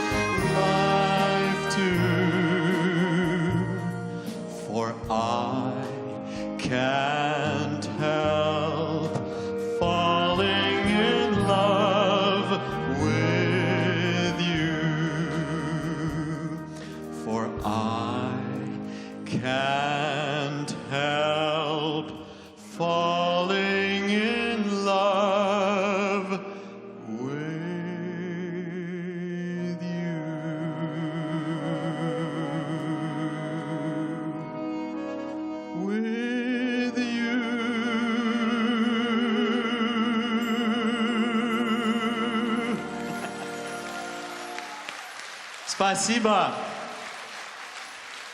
life too, for I can't help falling in love with you, for I can't help falling in love with you. With you. Спасибо.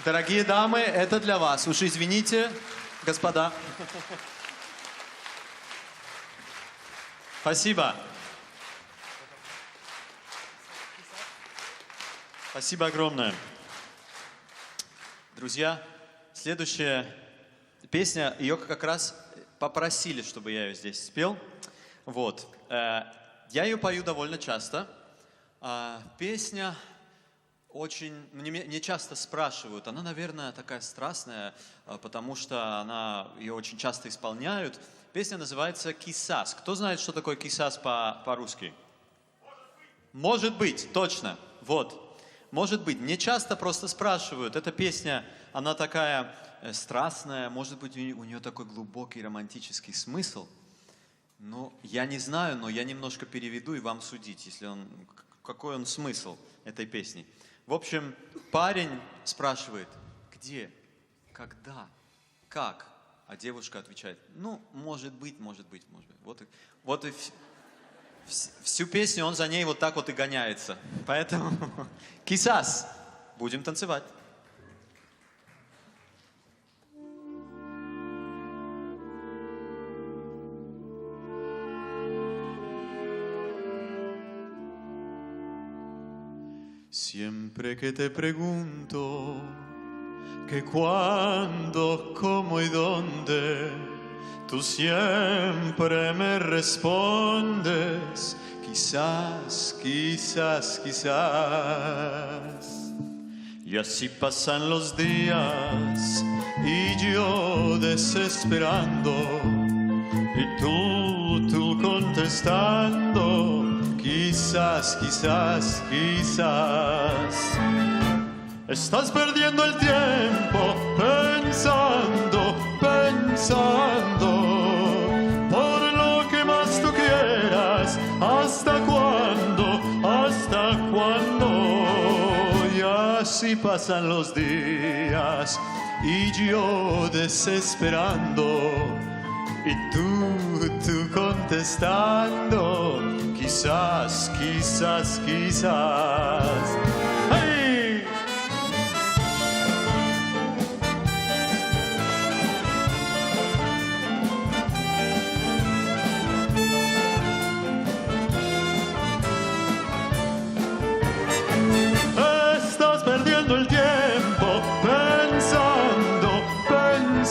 Дорогие дамы, это для вас. Уж извините, господа. Спасибо. Спасибо огромное. Друзья, следующая песня, ее как раз попросили, чтобы я ее здесь спел. Вот. Я ее пою довольно часто. Песня очень... Мне часто спрашивают, она, наверное, такая страстная, потому что ее очень часто исполняют. Песня называется «Кисас». Кто знает, что такое «кисас» по-русски? Может быть, точно. Вот. Может быть. Мне часто просто спрашивают. Эта песня, она такая страстная, может быть, у нее такой глубокий романтический смысл. Ну, я не знаю, но я немножко переведу и вам судить, какой он смысл этой песни. В общем, парень спрашивает, где, когда, как? А девушка отвечает, ну, может быть, может быть, может быть. Вот и всю песню он за ней вот так вот и гоняется. Поэтому «Кисас». Будем танцевать. Siempre que te pregunto que cuándo, cómo y dónde, tú siempre me respondes, quizás, quizás, quizás. Y así pasan los días y yo desesperando y tú contestando, quizás, quizás, quizás. Estás perdiendo el tiempo pensando, pensando, por lo que más tú quieras. ¿Hasta cuándo? ¿Hasta cuándo? Y así pasan los días y yo desesperando y tú contestando, quizás, quizás, quizás. ¡Hey! Estás perdiendo el tiempo pensando, pensando,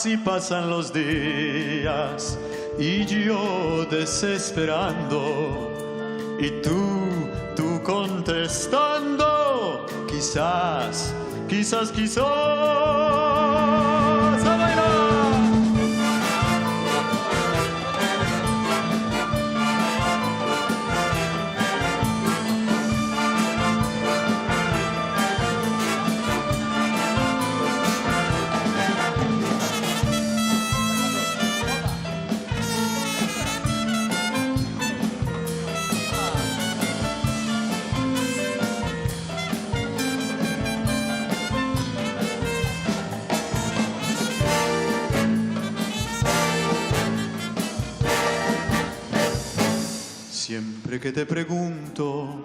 Así pasan los días y yo desesperando y tú contestando, quizás, quizás, quizás. ¡A bailar! Siempre que te pregunto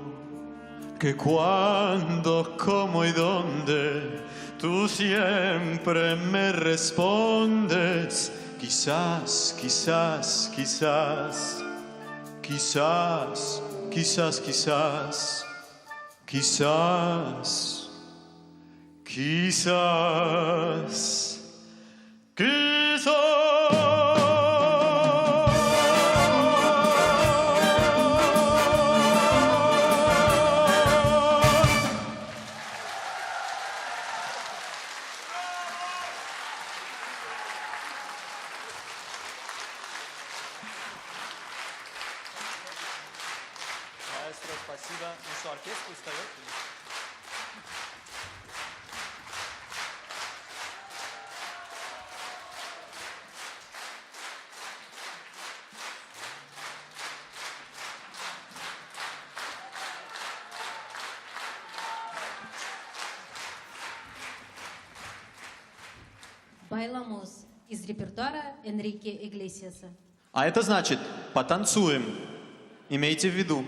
que cuándo, cómo y dónde, tú siempre me respondes, quizás, quizás, quizás, quizás, quizás, quizás, quizás, quizás, quizás. Маэстро, спасибо. Ну что, оркестр встает? Bailamos из репертуара Энрике Иглесиаса. А это значит, потанцуем. Имейте в виду.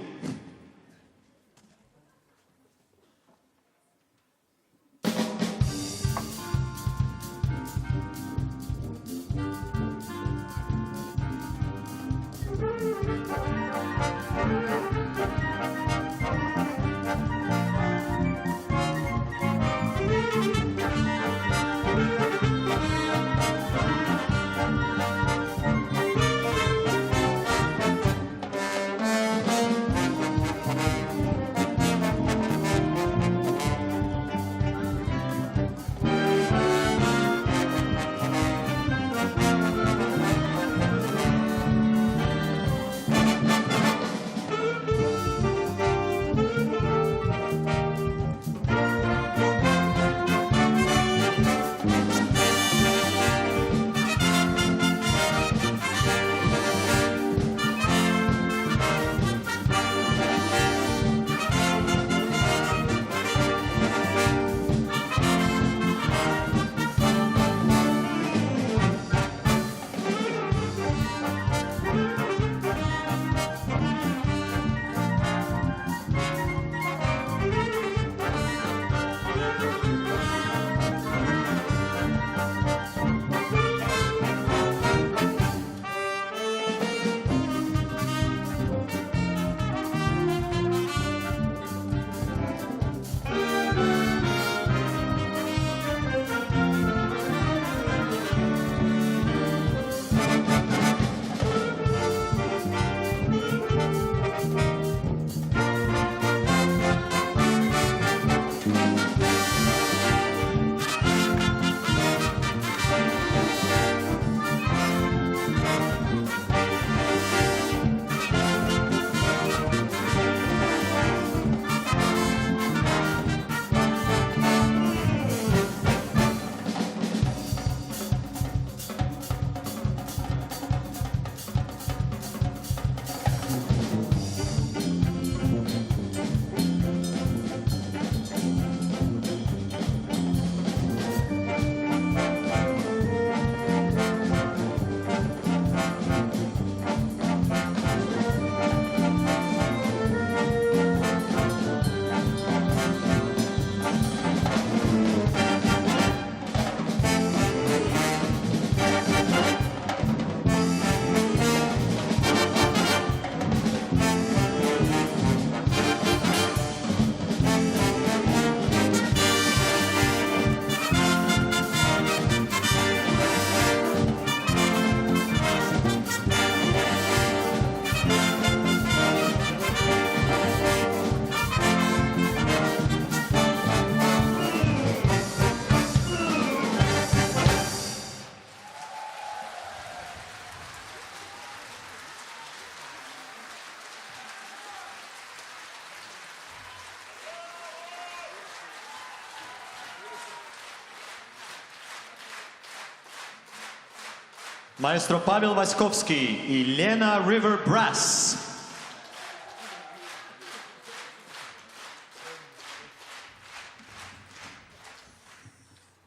Маэстро Павел Васьковский и Лена River Brass.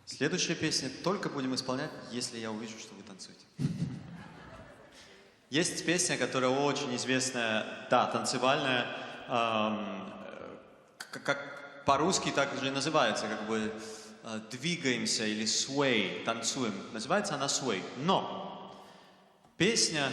Следующая песня только будем исполнять, если я увижу, что вы танцуете. Есть песня, которая очень известная, да, танцевальная, как по-русски так же и называется, как бы двигаемся или sway, танцуем. Называется она sway. Но песня,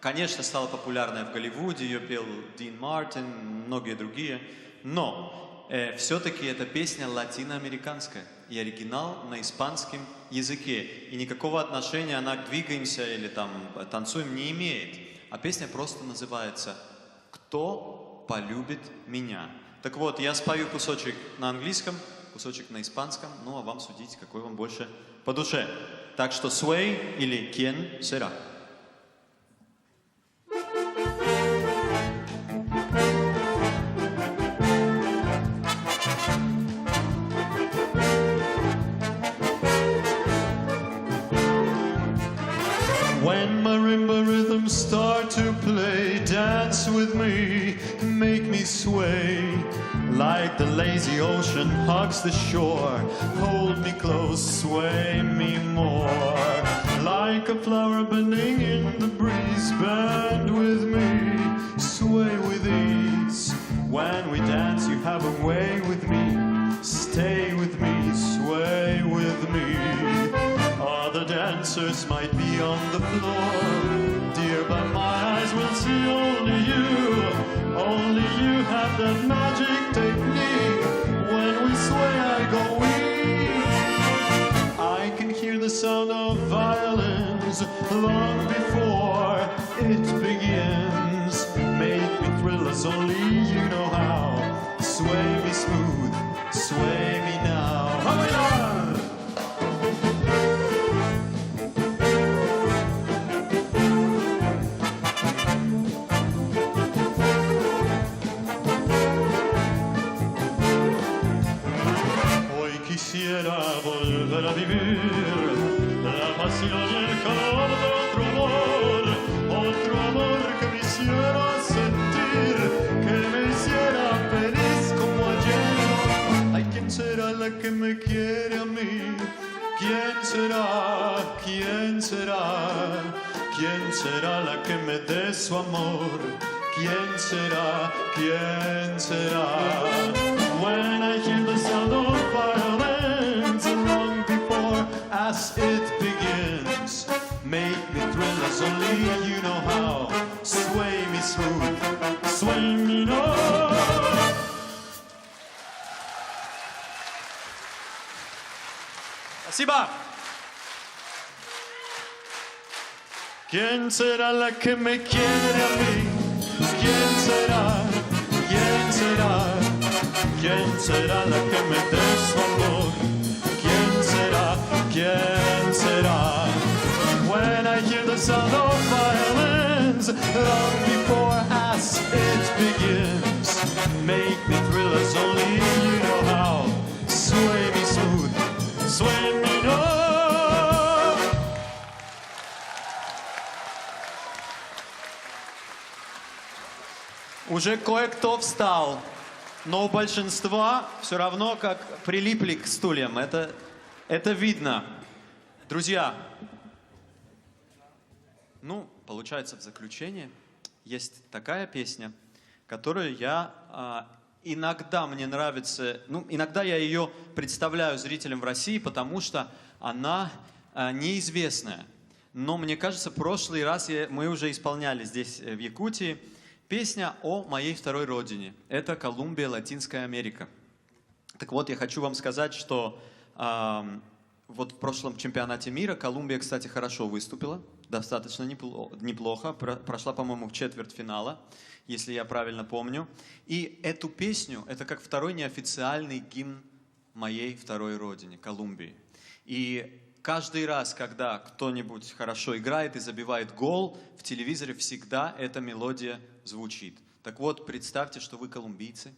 конечно, стала популярной в Голливуде, ее пел Дин Мартин, многие другие, но все-таки эта песня латиноамериканская. И оригинал на испанском языке. И никакого отношения она к двигаемся или там танцуем не имеет. А песня просто называется «Кто полюбит меня?». Так вот, я спою кусочек на английском, кусочек на испанском, ну а вам судить, какой вам больше по душе. Так что «Sway» или «Quién será?». When marimba rhythms start to play, dance with me, make me sway. Like the lazy ocean hugs the shore, hold me close, sway me more. Like a flower bending in the breeze, bend with me, sway with ease. When we dance, you have a way with me, stay with me, sway with me. Other dancers might be on the floor, dear, but my eyes will see only you. Only you have that magic technique. When we sway, I go weak. I can hear the sound of violins long before it begins. Make me thrill as only you know how. Sway me smooth, sway me now. Quisiera volver a vivir la pasión y el calor de otro amor que me hiciera sentir, que me hiciera feliz como ayer. Ay, ¿quién será la que me quiere a mí? ¿Quién será? ¿Quién será? ¿Quién será la que me dé su amor? ¿Quién será? ¿Quién será? When I hear the sound of violins long before as it begins, make me thrill as only you know how. Sway me smooth, sway me no. Спасибо! ¿Quién será la que me quiere a mí? ¿Quién será? ¿Quién será? ¿Quién será la que me dé su amor? ¿Quién será? ¿Quién será? When I hear the sound of violins long before as it begins, make me thrill as only you know how. Sway me smooth, sway me no. Уже кое-кто встал, но у большинства все равно как прилипли к стульям. Это видно. Друзья, ну, получается, в заключение есть такая песня, которую иногда мне нравится, иногда я ее представляю зрителям в России, потому что она неизвестная. Но мне кажется, в прошлый раз мы уже исполняли здесь, в Якутии, песня о моей второй родине. Это Колумбия, Латинская Америка. Так вот, я хочу вам сказать, что вот в прошлом чемпионате мира Колумбия, кстати, хорошо выступила, достаточно неплохо, прошла, по-моему, в четвертьфинала, если я правильно помню. И эту песню, это как второй неофициальный гимн моей второй родине, Колумбии. И каждый раз, когда кто-нибудь хорошо играет и забивает гол, в телевизоре всегда эта мелодия звучит. Так вот, представьте, что вы колумбийцы,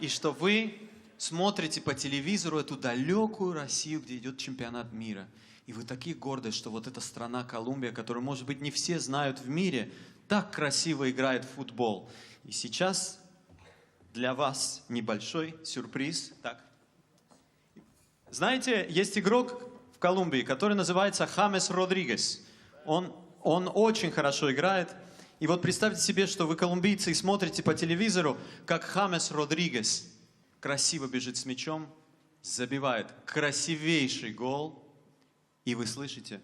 и что вы смотрите по телевизору эту далекую Россию, где идет чемпионат мира. И вы такие гордые, что вот эта страна Колумбия, которую, может быть, не все знают в мире, так красиво играет в футбол. И сейчас для вас небольшой сюрприз. Так. Знаете, есть игрок в Колумбии, который называется Хамес Родригес. Он очень хорошо играет. И вот представьте себе, что вы колумбийцы и смотрите по телевизору, как Хамес Родригес красиво бежит с мячом, забивает красивейший гол, и вы слышите...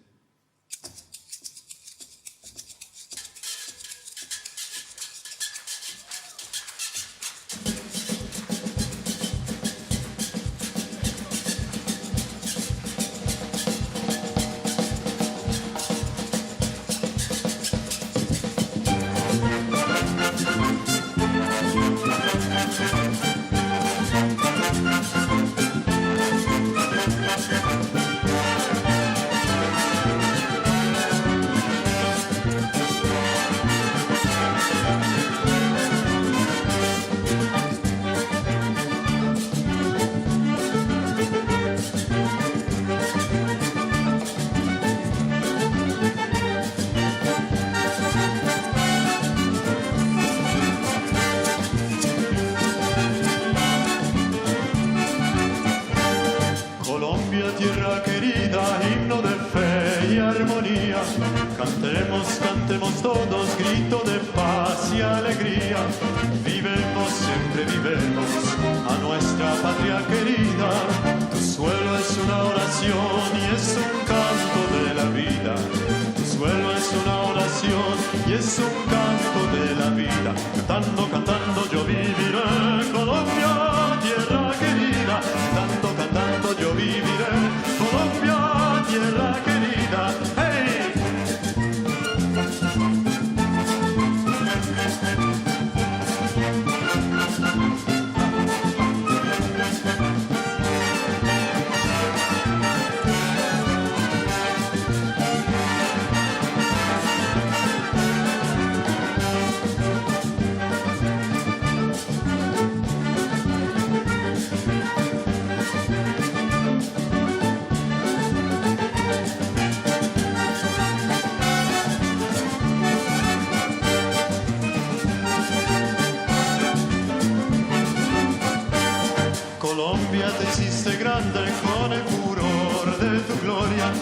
Colombia, tierra querida, himno de fe y armonía. Cantemos, cantemos todos, grito de paz y alegría. Vivemos, siempre vivemos a nuestra patria querida. Tu suelo es una oración y es un canto de la vida. Tu suelo es una oración y es un canto de la vida. Cantando, cantando yo viviré, Colombia, tierra querida. Cantando, cantando yo viviré, Colombia, tierra querida. ¡Hey! Colombia te hiciste grande con el furor de tu gloria.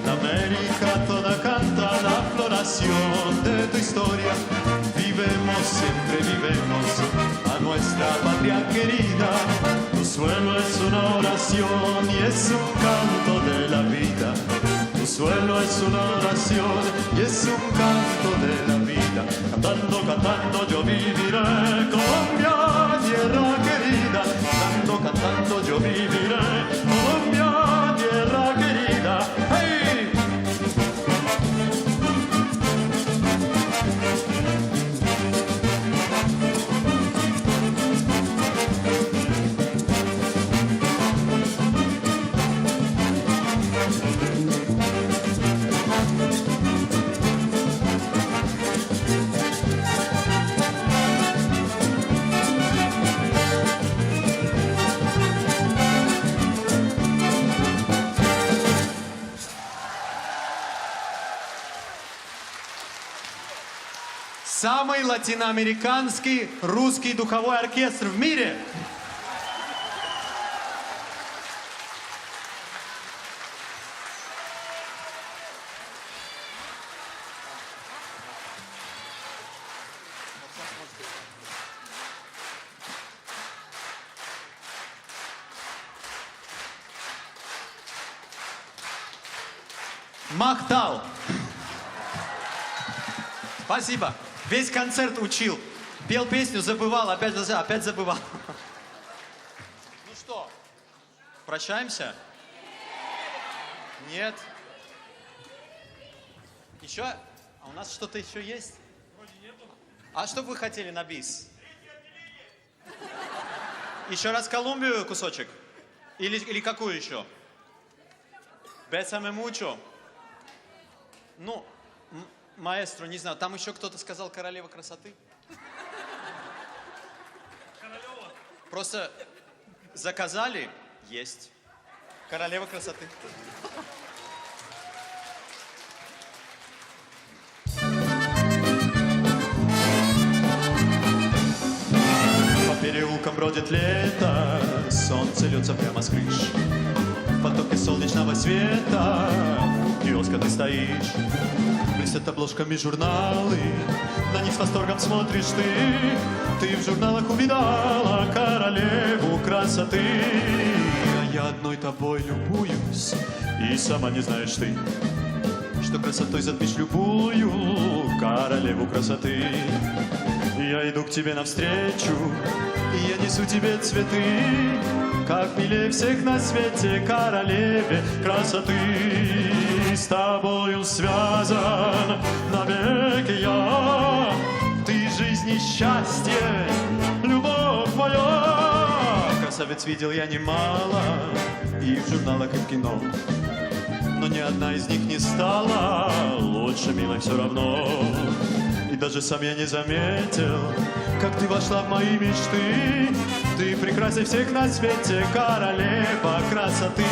La América toda canta la floración de tu historia. Vivemos, siempre vivemos a nuestra patria querida. Tu suelo es una oración y es un canto de la vida. Tu suelo es una oración y es un canto de la vida. Cantando, cantando yo viviré, Colombia, tierra querida. Cantando, cantando yo viviré, Colombia, tierra querida. ¡Hey! Самый латиноамериканский русский духовой оркестр в мире. Махтал. Спасибо. Весь концерт учил. Пел песню, забывал, опять забывал. Ну что, прощаемся? Нет? Еще? А у нас что-то еще есть? Вроде нету. А что вы хотели на бис? Еще раз Колумбию кусочек? Или какую еще? Bésame mucho. Ну, маэстро, не знаю, там еще кто-то сказал королева красоты. Королева. Просто заказали, есть. Королева красоты. бродит лето, солнце льется прямо с крыш. В потоке солнечного света у киоска ты стоишь. Блестят обложками журналы, на них с восторгом смотришь ты. Ты в журналах увидала королеву красоты. А я одной тобой любуюсь, и сама не знаешь ты, что красотой затмишь любую королеву красоты. Я иду к тебе навстречу, и я несу тебе цветы, как милее всех на свете королеве красоты. С тобою связан навеки я, ты жизнь и счастье, любовь моя. Красавиц видел я немало, и в журналах, и в кино, но ни одна из них не стала лучше, милой, все равно. И даже сам я не заметил, как ты вошла в мои мечты. Ты прекрасней всех на свете, королева красоты.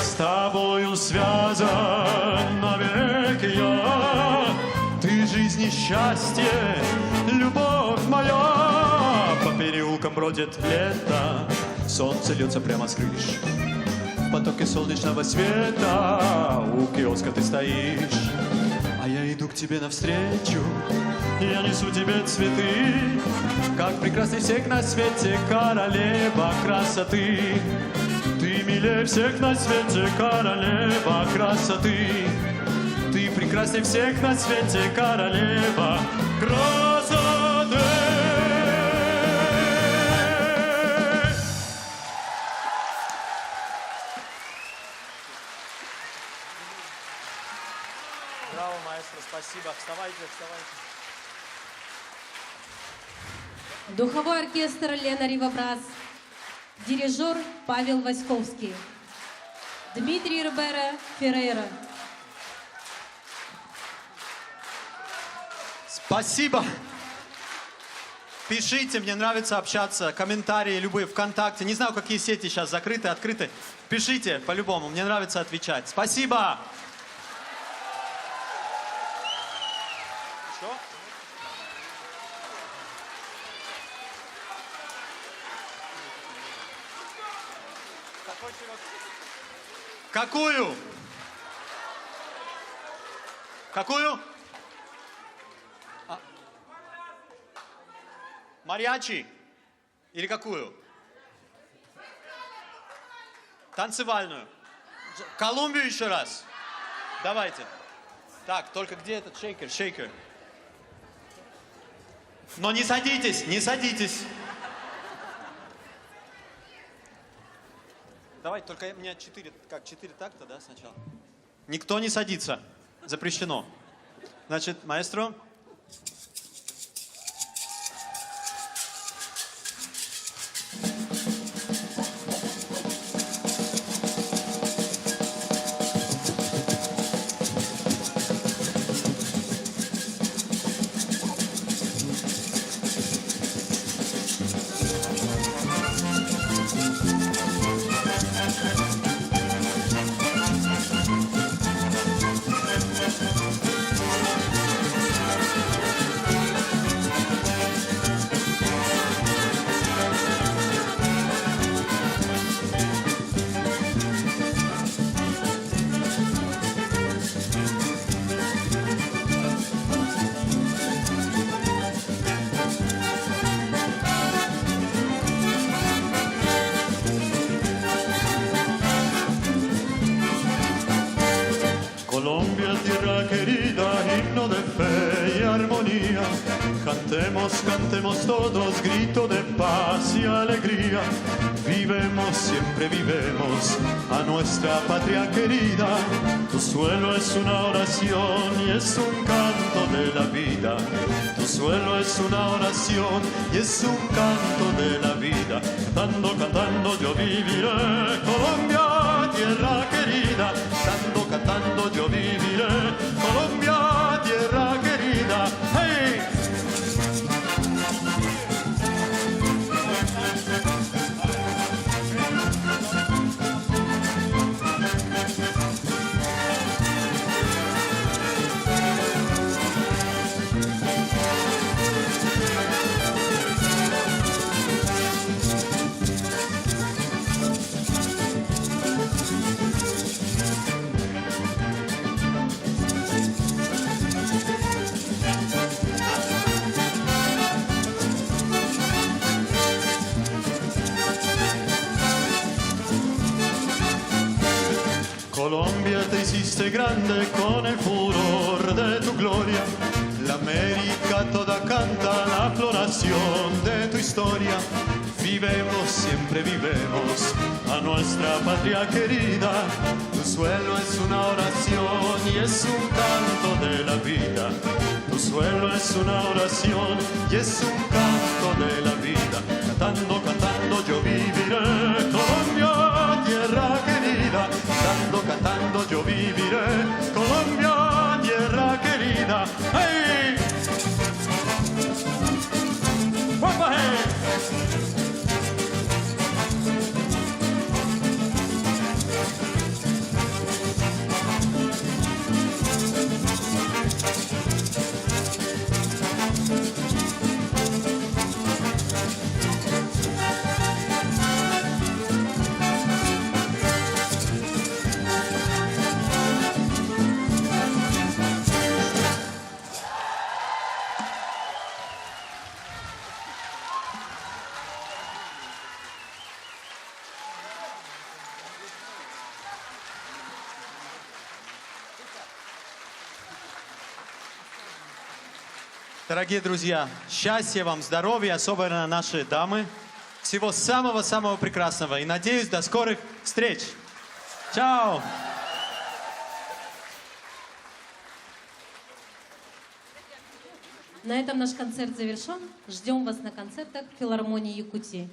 С тобою связан навеки я, ты жизнь и счастье, любовь моя. По переулкам бродит лето, солнце льется прямо с крыш. В потоке солнечного света у киоска ты стоишь. А я иду к тебе навстречу, я несу тебе цветы, как прекрасней всех на свете королева красоты. Ты милее всех на свете, королева красоты. Ты прекрасней всех на свете, королева красоты. Браво, маэстро, спасибо. Вставайте, вставайте. Духовой оркестр Лена Ривабрас. Дирижер Павел Васьковский. Дмитрий Рибера Феррейра. Спасибо. Пишите, мне нравится общаться. Комментарии любые, ВКонтакте. Не знаю, какие сети сейчас закрыты, открыты. Пишите по-любому, мне нравится отвечать. Спасибо. Что? Какую? Какую? Мариачи? Или какую? Танцевальную. Колумбию еще раз. Давайте. Так, только где этот шейкер? Шейкер. Но не садитесь, не садитесь. Давайте, только у меня 4 такта, да, сначала? Никто не садится. Запрещено. Значит, маэстро. Colombia, tierra querida, himno de fe y armonía. Cantemos, cantemos todos, grito de paz y alegría. Vivemos, siempre vivemos a nuestra patria querida. Tu suelo es una oración y es un canto de la vida. Tu suelo es una oración y es un canto de la vida. Cantando, cantando yo viviré, Colombia, tierra querida. Cantando, cantando yo viviré, Colombia, tierra querida. ¡Hey! grande con el furor de tu gloria. La América toda canta la floración de tu historia. Vivemos, siempre vivemos a nuestra patria querida. Tu suelo es una oración y es un canto de la vida. Tu suelo es una oración y es un canto de la vida. Cantando, cantando yo viviré, Colombia, tierra querida. Cantando, cantando yo viviré, Colombia, tierra querida. ¡Hey! ¡Guapa, hey! Дорогие друзья, счастья вам, здоровья, особенно наши дамы. Всего самого-самого прекрасного. И надеюсь, до скорых встреч. Чао! На этом наш концерт завершен. Ждем вас на концертах филармонии Якутии.